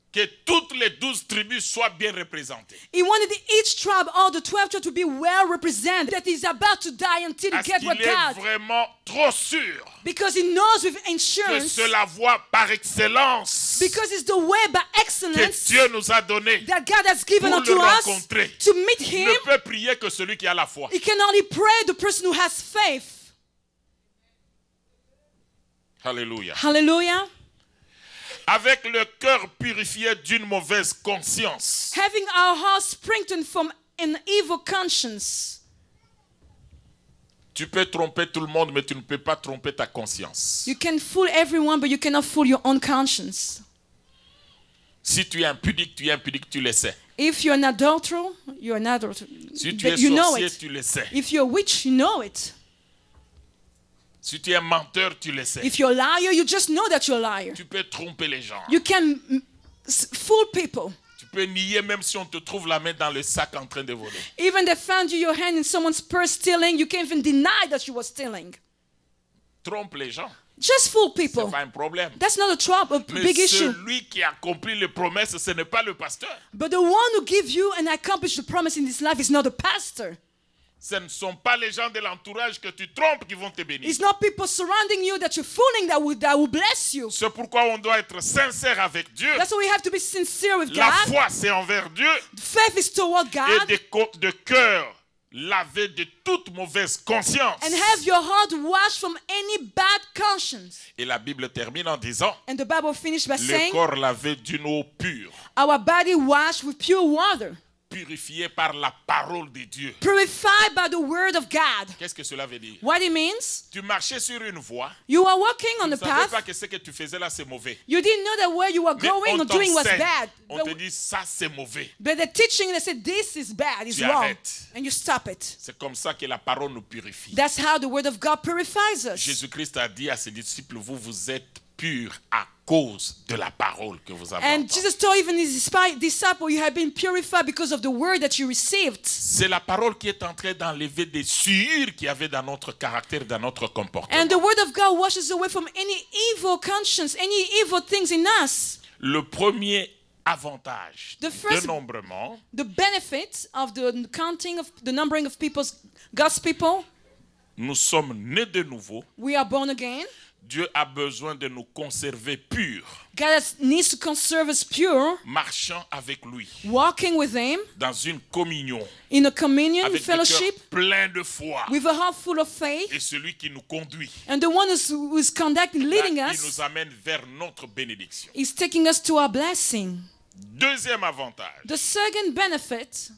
que toutes les 12 tribus soient bien représentées. He wanted each tribe, all the 12 tribes, to be well represented. That he's about to die until he Parce gets qu'il what est God. vraiment trop sûr Because he knows with que insurance. c'est la voie par excellence Because it's the way by que excellence Dieu nous a donné. that God has given Pour unto le us rencontrer. to meet Il him. ne peut prier que celui qui a la foi. He can only pray the person who has faith. Alléluia. Hallelujah. Avec le cœur purifié d'une mauvaise conscience. Having our hearts sprinkled from an evil conscience. Tu peux tromper tout le monde, mais tu ne peux pas tromper ta conscience. You can fool everyone, but you cannot fool your own conscience. Si tu es impudique, tu le sais. If you're an adulterer, you're an adulterer. Si tu es You know sorcier, it. tu le sais. If you're a witch, you know it. Si tu es menteur, tu le sais. If you're a liar, you just know that you're a liar. Tu peux tromper les gens. You can fool people. Tu peux nier même si on te trouve la main dans le sac en train de voler. Even they found you your hand in someone's purse stealing, you can't even deny that you were stealing. Trompe les gens. Just fool Ce people. n'est pas un problème. That's not a trouble, a Mais big issue. celui qui accomplit les promesses, ce n'est pas le pasteur. But the one who gives you and accomplish the promise in this life is not a pastor. Ce ne sont pas les gens de l'entourage que tu trompes qui vont te bénir. It's not people surrounding you that you're fooling that will bless you. C'est pourquoi on doit être sincère avec Dieu. That's why we have to be sincere with La God. foi, c'est envers Dieu. Faith is toward God. Et de cœur lavé de toute mauvaise conscience. And have your heart washed from any bad conscience. Et la Bible termine en disant, And the Bible finished by le saying, corps lavé d'une eau pure, our body washed with pure water, purifié par la parole de Dieu. purified by the word of God. Qu'est-ce que cela veut dire? What it means? Tu marchais sur une voie, You are walking on tu ne the savais pas path. que ce que tu faisais là, c'est mauvais. You didn't know that where you were Mais going on or doing was t'enseigne, bad. on te dit ça c'est mauvais. But the teaching, they said, this is bad, it's Tu wrong. arrêtes. And you stop it. C'est comme ça que la parole nous purifie. That's how the word of God purifies us. Jésus-Christ a dit à ses disciples, vous êtes purs à cause de la parole que vous avez And entendue. Jesus told even his disciples, you have been purified because of the word that you received. C'est la parole qui est en train d'enlever des souillures qu'il y avait dans notre caractère, dans notre comportement. And the word of God washes away from any evil conscience, any evil things in us. Le premier avantage The first- de nombrement, The benefit of the counting of the numbering of God's people, nous sommes nés de nouveau. we are born again. Dieu a besoin de nous conserver purs, God needs to conserve us pure, marchant avec lui walking with him dans une communion, in a communion, avec le cœur fellowship, plein de foi. with a heart full of faith. Et celui qui nous conduit, And the one who is conducting, leading là, il us, nous amène vers notre bénédiction. is taking us to our blessing. Deuxième avantage, The second benefit,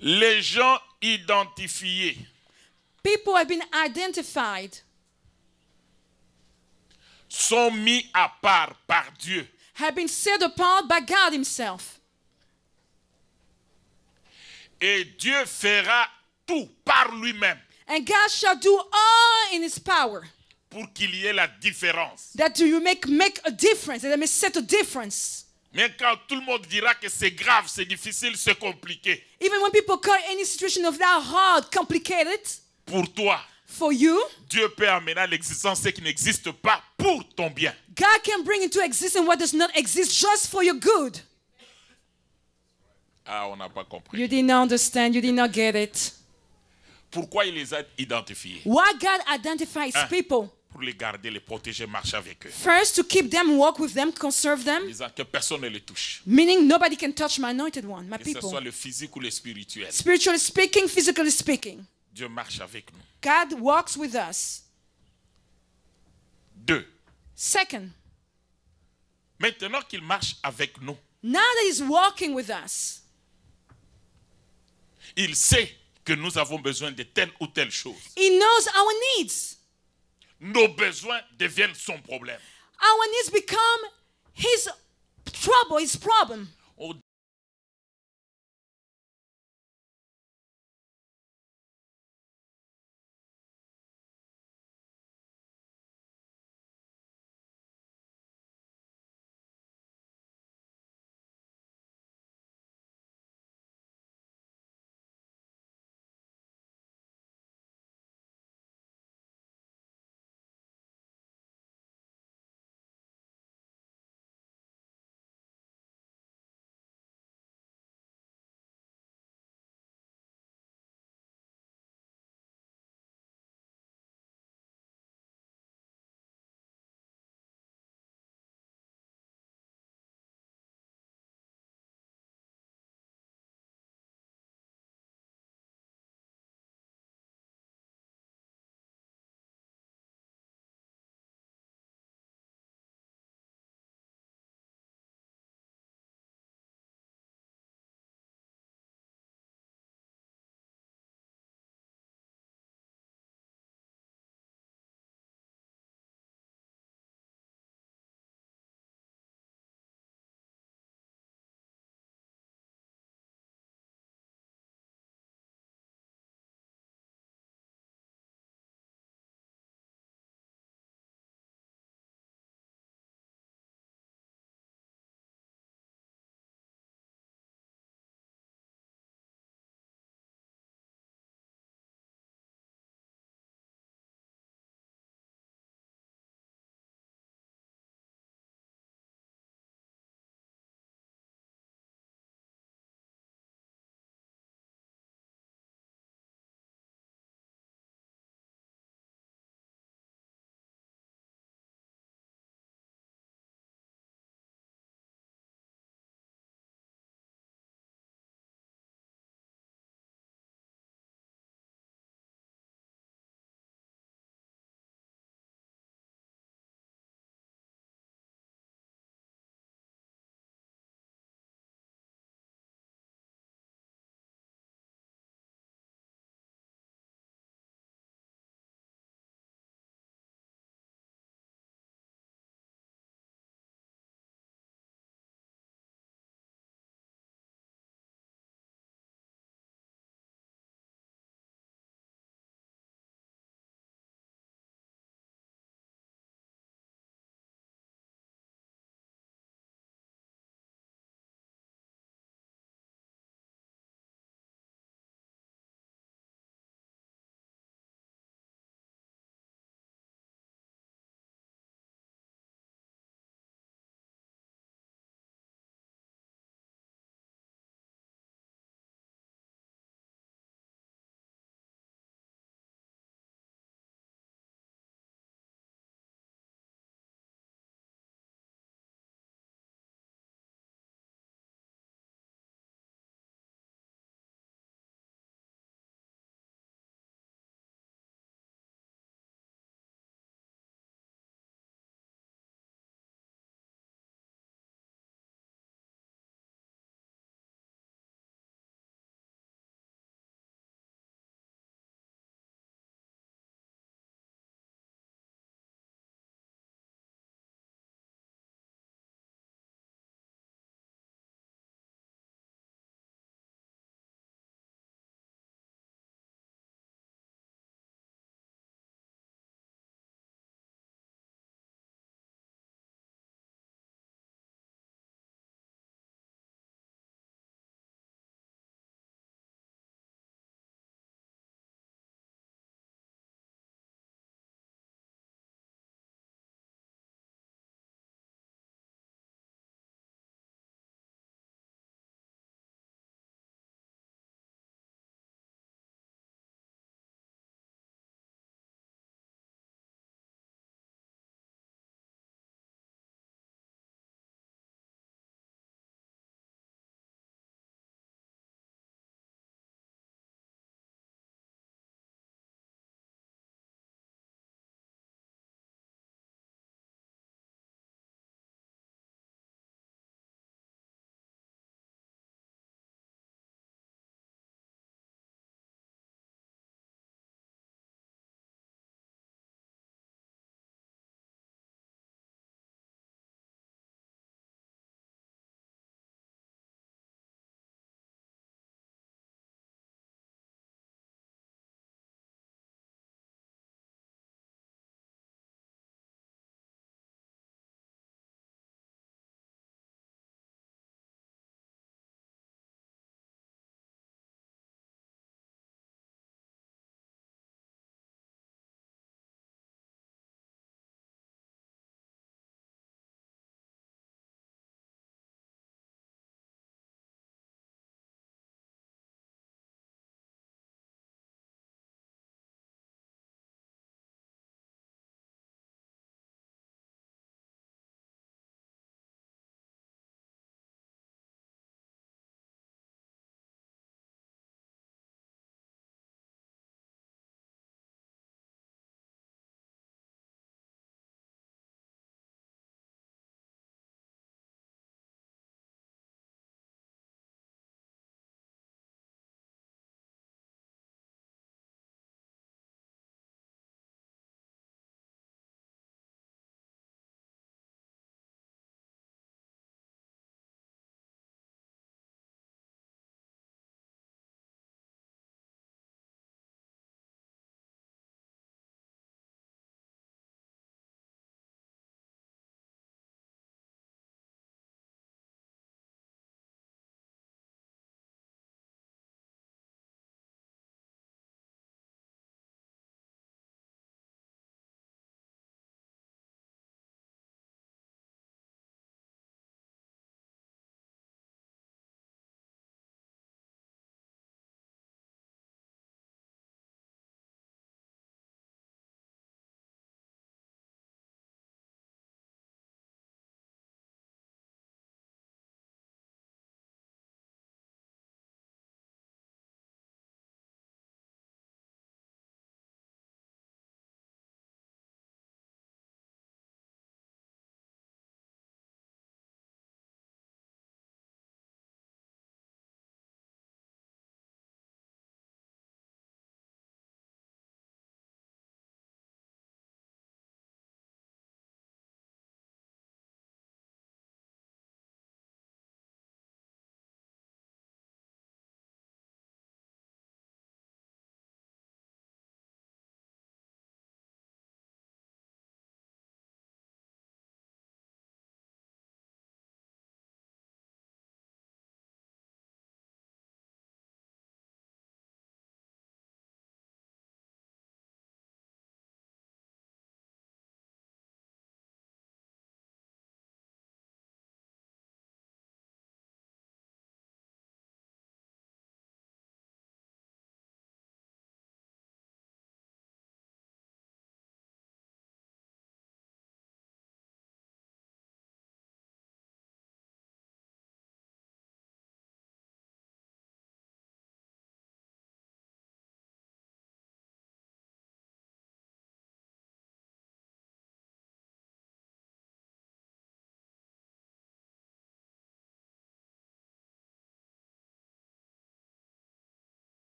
les gens identifiés people have been identified, sont mis à part par Dieu. have been set apart by God himself. Et Dieu fera tout par lui-même And God shall do all in his power, pour qu'il y ait la différence. that you make a difference, that they may set a difference. Mais quand tout le monde dira que c'est grave, c'est difficile, c'est compliqué, Even when people call any situation of that hard, complicated, pour toi, for you, Dieu peut amener à l'existence ce qui n'existe pas pour ton bien. God can bring into existence what does not exist just for your good. Ah, on n'a pas compris. You did not understand, you did not get it. Pourquoi il les a identifiés? Why God identifies people? Pour les garder, les protéger, marcher avec eux. First, to keep them, walk with them, conserve them, Disant que personne ne les touche. meaning nobody can touch my anointed one, my Que ce people. soit le physique ou le spirituel. Spiritually speaking, physically speaking, Dieu marche avec nous. God walks with us. 2. Second, Maintenant qu'il marche avec nous, now that He's walking with us, il sait que nous avons besoin de telle ou telle chose. He knows our needs. Nos besoins deviennent son problème. Our needs become His trouble, His problem.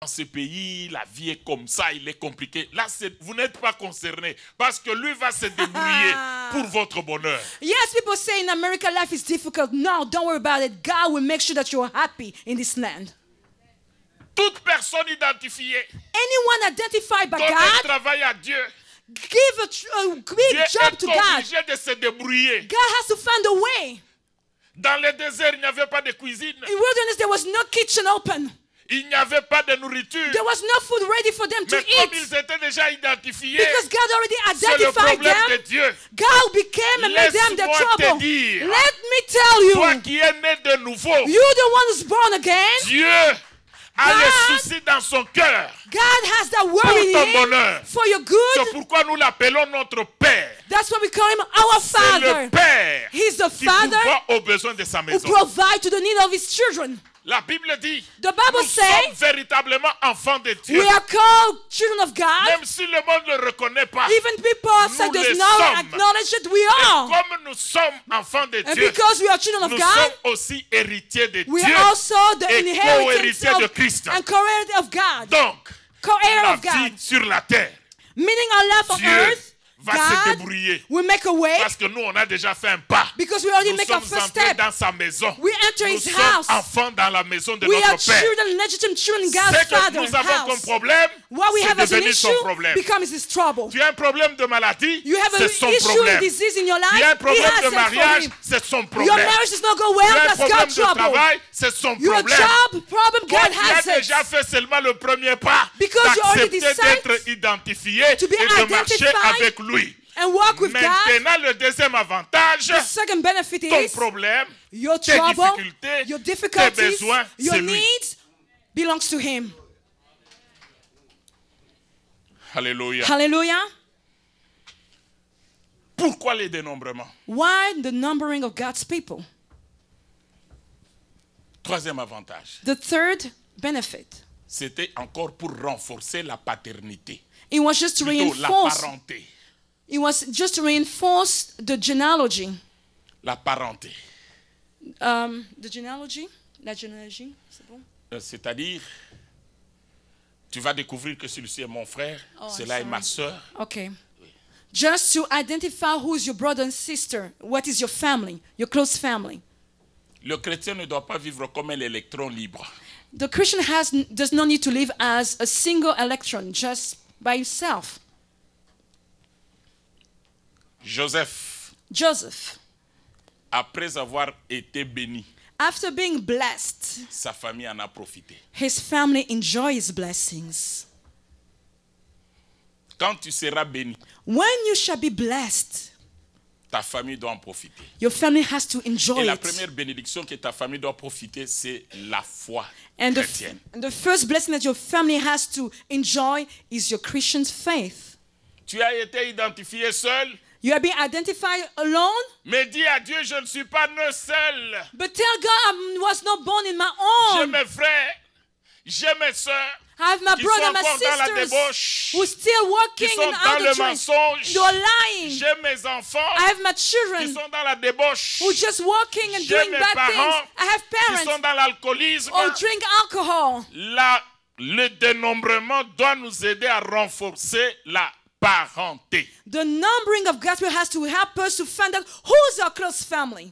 dans ce pays, la vie est comme ça, il est compliqué. Là, vous n'êtes pas concerné parce que lui va se débrouiller pour votre bonheur. Yes, people say in America life is difficult. No, don't worry about it. God will make sure that you're happy in this land. Toute personne identifiée Anyone identified by comme un God, travail à Dieu, give a big Dieu job est to God. obligé de se débrouiller. God has to find a way. Dans le désert, il n'y avait pas de cuisine. In wilderness, there was no kitchen open. Il n'y avait pas de nourriture. There was no food ready for them to Mais comme eat. ils étaient déjà identifiés, Because God already c'est le identified problème de them. Dieu. God became and made them the Laisse-moi te trouble. dire, Let me tell toi you, qui es né de nouveau, you the one who's born again, Dieu a God- le souci dans son cœur God has that pour worry in ton him bonheur. for your C'est good. pourquoi nous l'appelons notre Père. That's why we call him our C'est le Father. Père He's the qui Father pourvoit aux besoins de sa who maison. provides to the need of his children. La Bible dit, The Bible nous sommes says véritablement enfants de Dieu. we are called children of God. Même si le monde ne le reconnaît pas. Even people outside Nous does le not sommes. acknowledge it. We Et are. comme nous sommes enfants de And Dieu, because we are children of nous God, sommes aussi héritiers de we Dieu are also the et inheritance co-héritiers de of Christ. and co-heir of God. Donc, Co-heir la of God. vie sur la terre, Meaning our life on Dieu earth, va se God débrouiller. will make a way Parce que nous, on a déjà fait un pas. because we already Nous make our sommes first entrés step. dans sa maison. We enter Nous his sommes house. enfants dans la maison de We are notre Père. children, legitimate children in Ce God's que Father nous avons comme house. problème, What we have c'est as an devenu son issue problème. becomes his trouble. Tu as un problème de maladie, You have an c'est son issue, problème. disease in your Tu as un life, he problème has de it for mariage, him. c'est son Your problème. marriage does not go Tu well, as un that's problème God's de trouble. travail, c'est son Your problème. job problem, Toi God qui as has it. déjà fait seulement le premier pas, Because you already d'accepter decide d'être identifié to be et de marcher identified avec lui. And walk with God. Maintenant, le deuxième avantage, The second benefit ton is problème, your tes trouble, difficultés, your tes difficulties, besoins, your c'est lui. needs belongs to him. Alléluia. Hallelujah. Pourquoi les dénombrements? Why the numbering of God's people? Troisième avantage, The third benefit, c'était encore pour renforcer la paternité. it was just to Plutôt la reinforce. parenté. It was just to reinforce the genealogy. La parenté. The genealogy? La genealogie, c'est bon? C'est-à-dire, tu vas découvrir que celui-ci est mon frère, Oh, cela est ma sorry. soeur. Okay. Just to identify who is your brother and sister, what is your family, your close family. Le chrétien ne doit pas vivre comme un électron libre. The Christian does not need to live as a single electron, just by himself. Joseph, après avoir été béni, after being blessed, sa famille en a profité. his family enjoy his blessings. Quand tu seras béni, When you shall be blessed, ta famille doit en profiter. your family has to enjoy Et la it. première bénédiction que ta famille doit profiter, c'est la foi And chrétienne. the first blessing that your family has to enjoy is your Christian faith. Tu as été identifié seul, You have been identified alone, mais dis à Dieu, je ne suis pas né seul. but tell God I was not born in my J'ai own. mes frères, j'ai mes soeurs I have my qui brother sont and my encore dans la sisters débauche, who still qui working sont in dans le adultery. mensonge. They are lying. J'ai mes enfants I have my qui children sont dans la débauche, who just working and J'ai doing mes bad parents things. I have qui sont parents dans l'alcoolisme. who drink alcohol. Le dénombrement doit nous aider à renforcer la parenté. The numbering of God's will has to help us to find out who's our close family.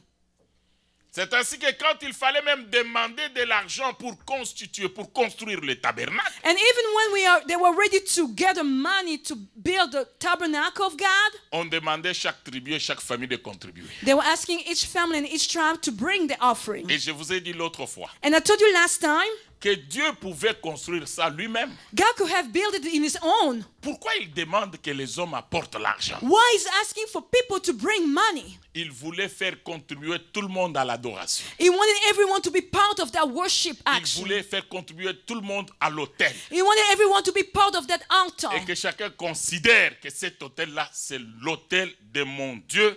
C'est ainsi que quand il fallait même demander de l'argent pour construire le tabernacle, And even when they were ready to gather money to build the tabernacle of God, on demandait chaque tribu et chaque famille de contribuer. they were asking each family and each tribe to bring the offering. Et je vous ai dit l'autre fois And I told you last time, que Dieu pouvait construire ça lui-même. God could have built it in his own. Pourquoi il demande que les hommes apportent l'argent? Why is asking for people to bring money? Il voulait faire contribuer tout le monde à l'adoration. He wanted everyone to be part of that worship Il action. voulait faire contribuer tout le monde à l'autel. He wanted everyone to be part of that altar. Et que chacun considère que cet autel-là, c'est l'autel de mon Dieu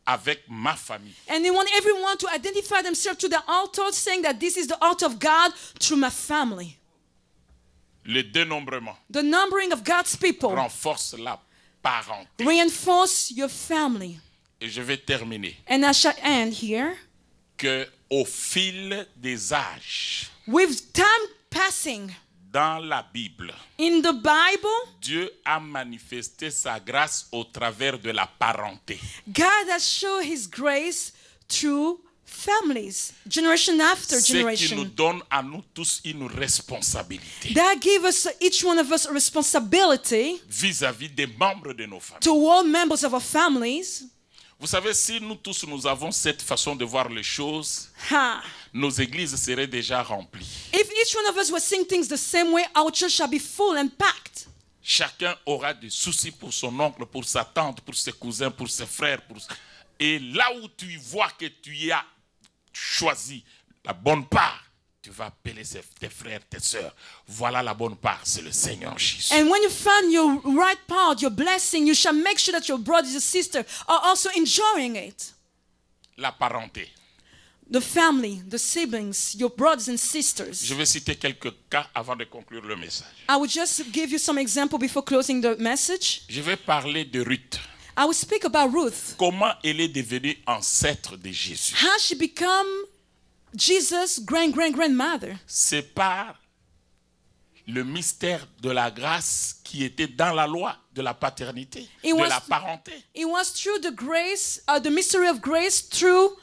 avec ma famille. And he wanted everyone to identify themselves to the altar, saying that this is the altar of God through my family. Le dénombrement The numbering of God's people renforce la parenté. reinforce your family. Et je vais terminer. And I shall end here. Que au fil des âges, With time passing, Dans la Bible, In the Bible, Dieu a manifesté sa grâce au travers de la parenté. God has shown his grace through families, generation after Ce qui nous generation. donne à nous tous une responsabilité That gives us, each one of us, a responsibility vis-à-vis des membres de nos familles. to all members of our families. Vous savez, si nous tous nous avons cette façon de voir les choses, Ha. nos églises seraient déjà remplies. If each one of us was seeing things the same way, our church shall be full and packed. Chacun aura des soucis pour son oncle, pour sa tante, pour ses cousins, pour ses frères. Et là où tu vois que tu as choisi la bonne part, tu vas appeler tes frères, tes sœurs. Voilà la bonne part, c'est le Seigneur Jésus. And when you find your right part, your blessing, you shall make sure that your brothers and sisters are also enjoying it. La parenté. The family, the siblings, your brothers and sisters. Je vais citer quelques cas avant de conclure le message. I will just give you some example before closing the message. Je vais parler de Ruth. I will speak about Ruth. Comment elle est devenue ancêtre de Jésus. How she become Jesus' grandmother. C'est par le mystère de la grâce qui était dans la loi de la paternité, It de was- la parenté. It was through the grace, the mystery of grace through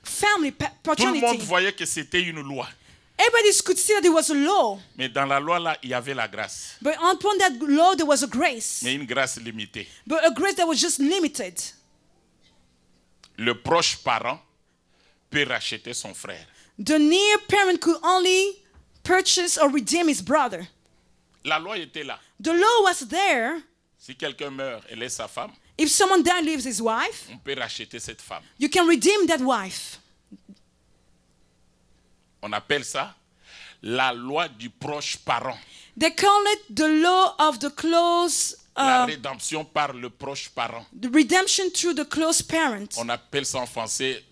family Tout le monde paternity. voyait que c'était une loi. Everybody could see that there was a law, Mais dans la loi, là, il y avait la grâce. but upon that law there was a grace, Mais une grâce limitée. but a grace that was just limited. Le proche parent peut racheter son frère. The near parent could only purchase or redeem his brother. La loi était là. The law was there. Si quelqu'un meurt et laisse sa femme, If someone died, leaves his wife, on peut racheter cette femme. you can redeem that wife. On appelle ça la loi du proche parent. They call it the law of the close, La rédemption par le proche parent. the redemption through the close parent. On appelle ça en français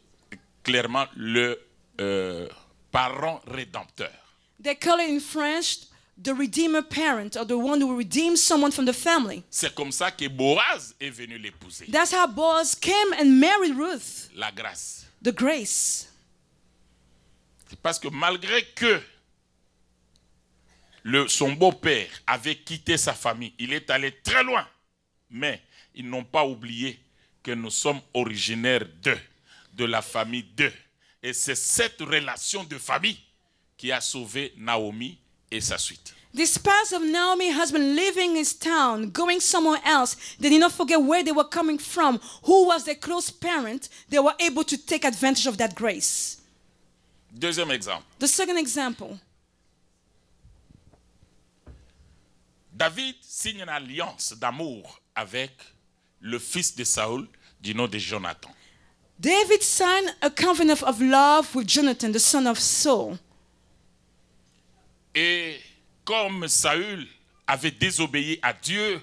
clairement le parent rédempteur. They call it in French the redeemer parent, or the one who redeems someone from the family. C'est comme ça que Boaz est venu l'épouser. That's how Boaz came and married Ruth, La grâce. the grace. C'est parce que malgré que son beau-père avait quitté sa famille, il est allé très loin, mais ils n'ont pas oublié que nous sommes originaires d'eux, de la famille d'eux. Et c'est cette relation de famille qui a sauvé Naomi et sa suite. Despite of Naomi's husband leaving his town, going somewhere else, they did not forget where they were coming from, who was their close parent. They were able to take advantage of that grace. Deuxième exemple. The second example, David signe une alliance d'amour avec le fils de Saül du nom de Jonathan. David signed a covenant of love with Jonathan, the son of Saul. Et comme Saül avait désobéi à Dieu,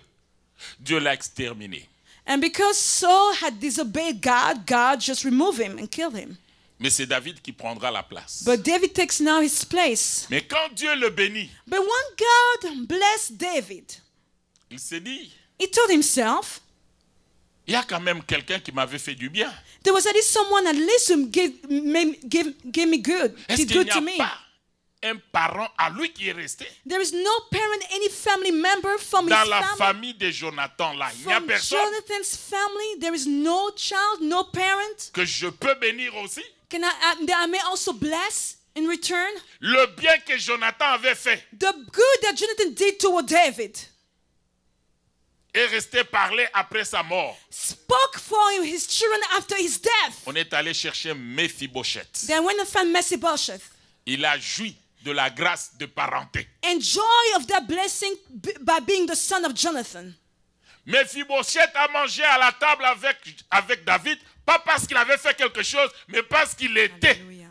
Dieu l'a exterminé. And because Saul had disobeyed God, God just removed him and killed him. Mais c'est David qui prendra la place. But David takes now his place. Mais quand Dieu le bénit, But when God blessed David, il s'est dit, he told himself, il y a quand même quelqu'un qui m'avait fait du bien. there was at least someone at least who gave me good, Est-ce did qu'il good n'y to a me. pas un parent à lui qui est resté? There is no parent, any family member from Dans his la family. famille de Jonathan, là, il n'y a From personne Jonathan's family, there is no child, no parent. que je peux bénir aussi. That I may also bless in return. Le bien que Jonathan avait fait The good that Jonathan did toward David est resté parler après sa mort. spoke for him, his children after his death. On est allé chercher Mephibosheth. Then when they found Mephibosheth, Il a joui de la grâce de parenté. enjoy of that blessing by being the son of Jonathan. Mephibosheth a mangé à la table avec David, pas parce qu'il avait fait quelque chose, mais parce qu'il était Hallelujah.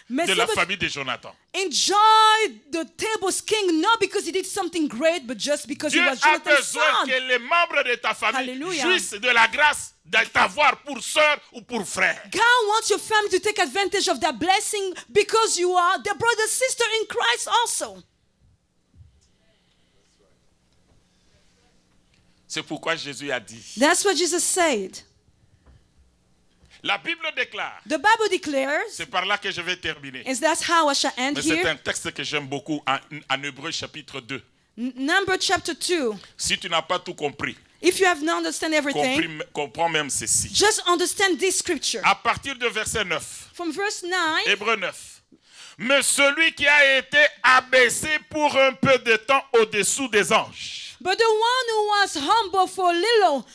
de la Mephibosheth famille de Jonathan. enjoyed the table's king not because he did something great, but just because Dieu he was a Jonathan's besoin son. que les membres de ta famille Hallelujah. jouissent de la grâce de t'avoir pour sœur ou pour frère. God wants your family to take advantage of that blessing because you are their brother sister in Christ also. C'est pourquoi Jésus a dit, That's what Jesus said. La Bible déclare, The Bible declares, c'est par là que je vais terminer. and that's how I shall end Mais c'est here. un texte que j'aime beaucoup en Hébreux chapitre 2. Number chapter 2. Si tu n'as pas tout compris, If you have not understand everything, comprends même ceci. just understand this scripture. À partir de verset 9, From verse 9, Hébreux 9. Mais celui qui a été abaissé pour un peu de temps au-dessous des anges. but the one who was humble for a little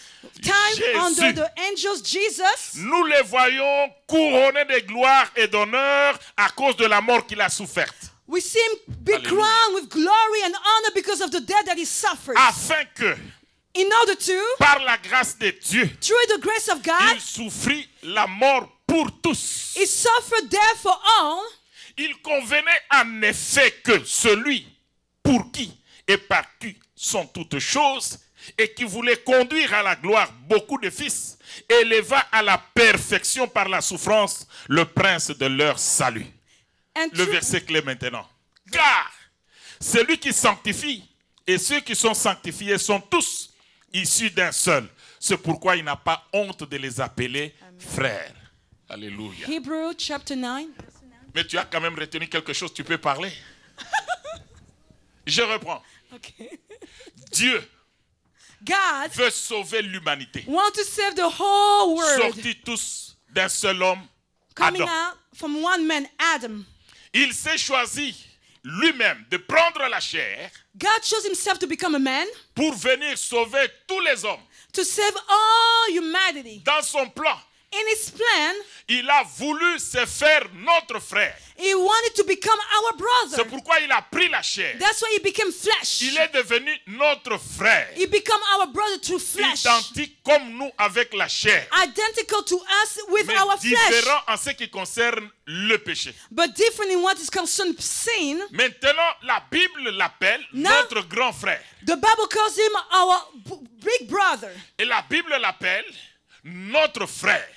time Jésus. under the angels, Jesus, Nous le voyons couronné de gloire et d'honneur à cause de la mort qu'il a soufferte. we see him be Hallelujah. crowned with glory and honor because of the death that he suffered. Afin que, In order to, par la grâce de Dieu, through the grace of God, il souffrit la mort pour tous. he suffered death for all. Il convenait en effet que celui pour qui et par qui sont toutes choses et qui voulait conduire à la gloire beaucoup de fils, éleva à la perfection par la souffrance le prince de leur salut. And Le through- verset clé maintenant. Car celui qui sanctifie et ceux qui sont sanctifiés sont tous issus d'un seul. C'est pourquoi il n'a pas honte de les appeler frères. Alléluia. Hebrew chapter 9. Mais tu as quand même retenu quelque chose, tu peux parler. Je reprends. Okay. Dieu God veut sauver l'humanité. wants to save the whole world, Sortis tous d'un seul homme, coming Adam. out from one man, Adam. Il s'est choisi lui-même de prendre la chair God chose himself to become a man pour venir sauver tous les hommes. to save all humanity. Dans son plan, In his plan, il a voulu se faire notre frère. he wanted to become our C'est brother. pourquoi il a pris la chair. That's why he became flesh. Il est devenu notre frère. He became our brother through flesh. Identique comme nous avec la chair. Identical to us with Mais our flesh. différent en ce qui concerne le péché. But different in what is concerned sin. Maintenant, la Bible l'appelle Now- notre grand frère. The Bible calls him our big brother. Et la Bible l'appelle notre frère.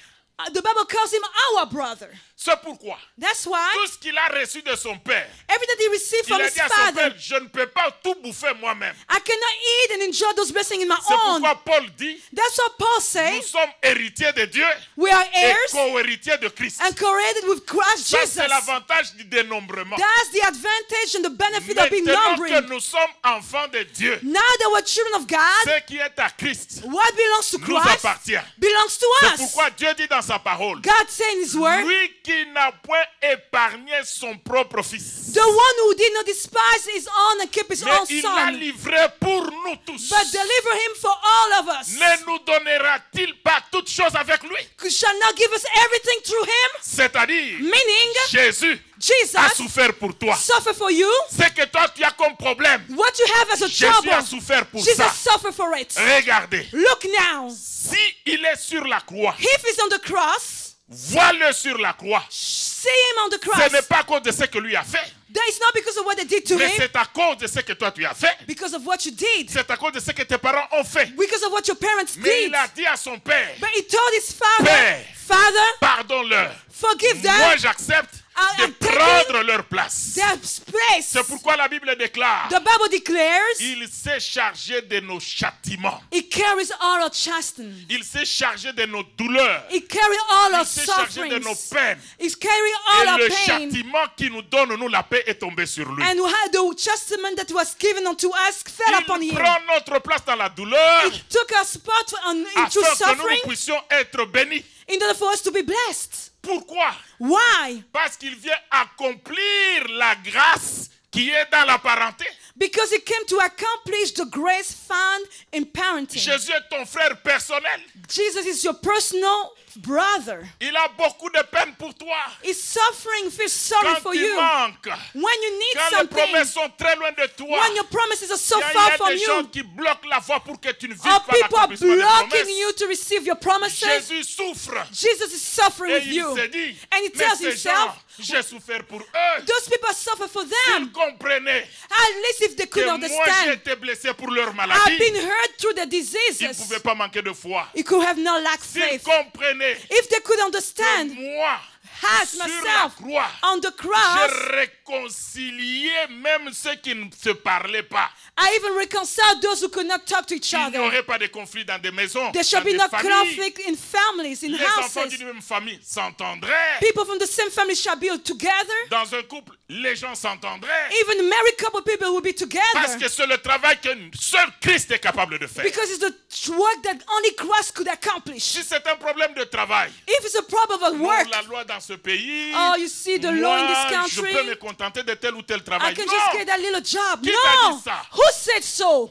The Bible calls him our brother. C'est pourquoi That's why tout ce qu'il a reçu de son père, everything he received il from a his dit à son father, père, je ne peux pas tout bouffer moi-même. I cannot eat and enjoy those blessings in my C'est own. pourquoi Paul dit, That's what Paul nous says. sommes héritiers de Dieu We are et heirs co-héritiers de Christ. and created with Christ Ça, Jesus. c'est l'avantage du dénombrement. That's the advantage and the benefit of being Maintenant que numbering. nous sommes enfants de Dieu, Now that we're children of God, ce qui est à Christ what belongs to nous Christ appartient. belongs to C'est us. pourquoi Dieu dit dans sa parole, God said in his word, lui qui n'a point épargné son propre fils, the one who did not despise his own and keep his mais own il l'a son, livré pour nous tous. but deliver him for all of us. Ne nous donnera-t-il pas toutes choses avec lui? Shall not give us everything through him? C'est-à-dire, Meaning, Jésus a Jesus souffert pour toi. suffered for you. Ce que toi tu as comme problème, What you have as a Jésus a trouble, souffert pour Jesus ça. suffered for it. Regardez, Look now. si il est sur la croix, If he's on the cross, vois-le sur la croix. see him on the Ce n'est cross. pas à cause de ce que lui a fait, That is not because of what they did to mais him, c'est à cause de ce que toi tu as fait. because of what you did, C'est à cause de ce que tes parents ont fait. because of what your parents Mais did. il a dit à son père, But he told his father, Père, Father, pardonne-leur. forgive Moi them j'accepte de I'm taking prendre leur place. their place. C'est pourquoi la Bible déclare, The Bible declares il s'est chargé de nos châtiments. he carries all our chastening. Il s'est chargé de nos douleurs. He carries all our Il s'est chargé de nos sufferings. peines. He's carrying Et all our le pain. châtiment qui nous donne, nous, la paix est tombé sur lui. And we had the chastisement that was given unto us fell upon Il him. prend notre place dans la douleur He took our spot into afin que nous suffering puissions être bénis. in order for us to be blessed. Pourquoi? Why? Parce qu'il vient accomplir la grâce qui est dans la parenté. Because he came to accomplish the grace found in parenting. Jésus est ton frère personnel. Jesus is your personal brother. Il a beaucoup de peine pour toi. He's suffering, feels sorry Quand for tu you. manques, When you need quand les something, promesses sont très loin de toi, when your promises are so il y far a from des gens you, qui bloquent la voie pour que tu ne vives or pas people are l'accomplissement des blocking promesses. you to receive your promises, Jésus souffre. Jesus is suffering Et with il you. se dit, And he mais tells ces himself, gens, j'ai souffert pour eux. those people suffer for S'ils them. comprenaient At least if they que could moi j'ai understand, été blessé pour leur I've maladie, been hurt through the ils ne diseases. pouvaient pas manquer de foi. You could have not lacked S'ils faith. comprenaient If they could que understand moi, has sur la myself croix, on the j'ai cross. réconcilié même ceux qui ne se parlaient pas. I even reconciled those who could not talk to each Il n'y other. aurait pas de conflit dans des maisons, There shall dans be des no familles. conflict in families, in Les enfants houses. d'une même famille s'entendraient. People from the same family shall be together. Dans un couple, les gens s'entendraient. Even married couple people will be Parce together. que c'est le travail que seul Christ est capable de faire. Because it's the work that only Christ could accomplish. Si c'est un problème de travail, If it's a problem of pour work, la loi dans ce pays, oh, you see the law in moi, this je peux country, me contenter de tel ou tel I travail. can Non, just get that little job. Qui t'a No. dit ça? Who said so?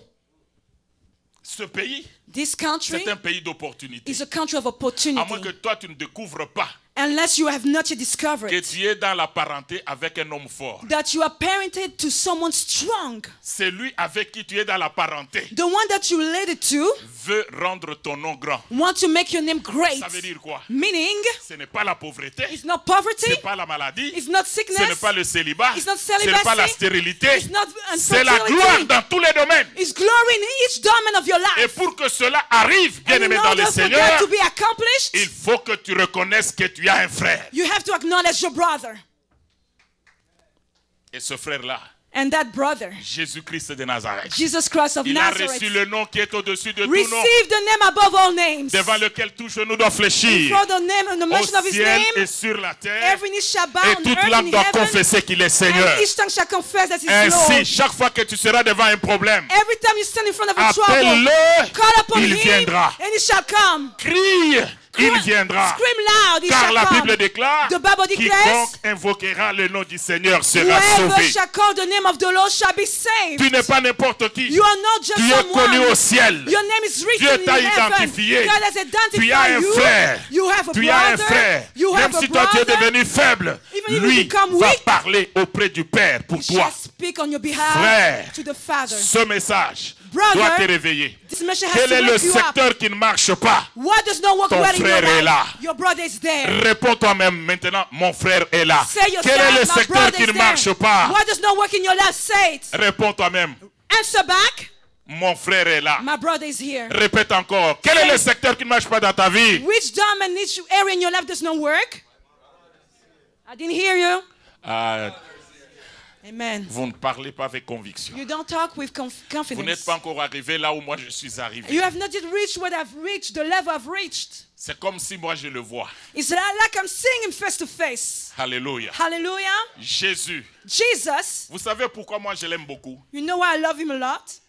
ce pays, This country c'est un pays d'opportunité. is a country of À moins que opportunity. toi, tu ne découvres pas Unless you have not yet discovered que tu es dans la parenté avec un homme fort. that you are parented to someone strong. C'est lui avec qui tu es dans la parenté The one that you related to veut rendre ton nom grand. want to make your name great. Ça veut dire quoi? Meaning, Ce n'est pas la pauvreté, it's not poverty, ce n'est pas la maladie, it's not ce n'est sickness, pas le célibat, It's not ce n'est pas la celibacy, stérilité, it's not c'est la infertility. gloire dans tous les domaines. It's glory in each domain of your Et life. pour que cela arrive, bien And in aimé dans le order for Seigneur, that to be accomplished, il faut que tu reconnaisses que tu as un frère. you have to acknowledge your brother. Et ce frère-là, And that brother, Jésus-Christ de Nazareth, Jesus Christ of il a Nazareth, reçu le nom qui est au-dessus de tout nom, receive the name above all names. devant lequel tout genou doit fléchir, For the name and the au mention of his ciel et name, sur la terre, every knee shall bow et on toute earth langue and in doit heaven, confesser qu'il est Seigneur. and each tongue shall confess that he is Ainsi, Lord. chaque fois que tu seras devant un problème, Every time you stand in front of a trouble, appelle-le, call upon il him, viendra. and he shall come. Crie, il viendra. Scream loud, he Car shall la come. Bible déclare, The Bible declares, quiconque invoquera le nom du Seigneur sera whoever sauvé. shall call the name of the Lord shall be saved. Tu n'es pas n'importe qui. You are not just Tu es connu someone. au ciel. Your name is written Dieu in t'a heaven. identifié. God has Tu as identified un you. frère. You have a Tu as un brother. frère. You Même have a si toi tu es brother. devenu faible, Even if you lui become va weak, parler auprès du Père pour He toi. shall speak on your behalf Frère, to the Father. ce message Brother, doit te réveiller. This message has Quel to est le wake you up. secteur qui ne marche pas? What does not work Ton well in your frère est life? là. Your brother is there. Réponds toi-même maintenant, mon frère est là. Say yourself, Quel est le my secteur brother qui is ne there. marche pas? What does not work in your life? Say it. Réponds toi-même, Answer back. mon frère est là. My brother is here. Répète encore, quel est le secteur qui ne marche pas dans ta vie? Which domain, each area in your life does not work? I didn't hear you. Ah, Amen. vous ne parlez pas avec conviction. You don't talk with Vous n'êtes confidence. pas encore arrivé là où moi je suis arrivé. You have not yet reached what I've reached, the level I've reached. C'est comme si moi je le vois. It's like I'm seeing him face to face. Alléluia. Hallelujah. Jésus. Jesus, Vous savez pourquoi moi je l'aime beaucoup? you know why I love him a lot?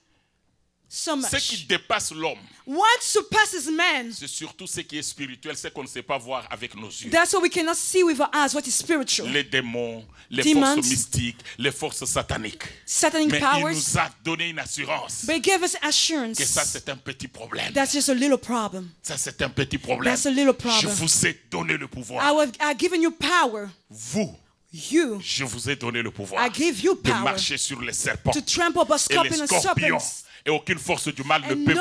So Ce qui much. dépasse l'homme, What surpasses man? c'est surtout ce qui est spirituel, ce qu'on ne sait pas voir avec nos yeux. That's what we cannot see with our eyes, what is spiritual. Les démons, les Demons. forces mystiques, les forces sataniques. Satanic Mais il powers. nous a donné une assurance But he gave us que ça assurance. c'est un petit problème. That's just a little problem. Ça c'est un petit problème. That's a little Je problem. vous ai donné le pouvoir. I've given you power. Vous, You. je vous ai donné le pouvoir I give you de power marcher sur les serpents to trample upon et scorpions les and scorpions. serpents. Et aucune force du mal ne And peut vous nuire.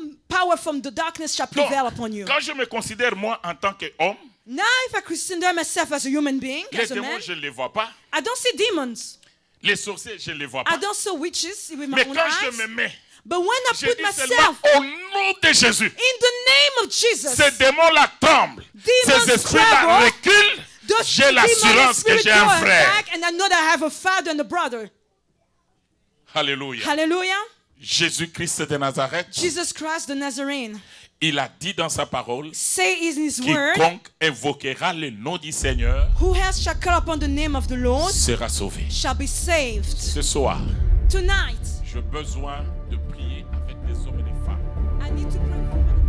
no power from the darkness shall Donc, prevail upon you. quand je me considère moi en tant qu'homme, Now, if I consider myself as a human being, les as a man, démons, je ne les vois pas. I don't see demons. Les sorciers, je ne les vois I pas. don't see witches with my Mais own quand je eyes. me mets, But when I je put dis seulement myself au nom de Jésus. in the name of Jesus, Ces démons-là tremblent. Demons Ces esprits-là tremble. reculent. those J'ai l'assurance demonic que spirits j'ai go un frère. back, and I know that I have a father and a brother. Alléluia. Hallelujah. Jésus-Christ de Nazareth, Jesus Christ the Nazarene. il a dit dans sa parole, Say in his word, quiconque invoquera le nom du Seigneur who else shall call upon the name of the Lord sera sauvé. shall be saved. Ce soir, Tonight, j'ai besoin de prier avec des hommes et des femmes. I need to pray for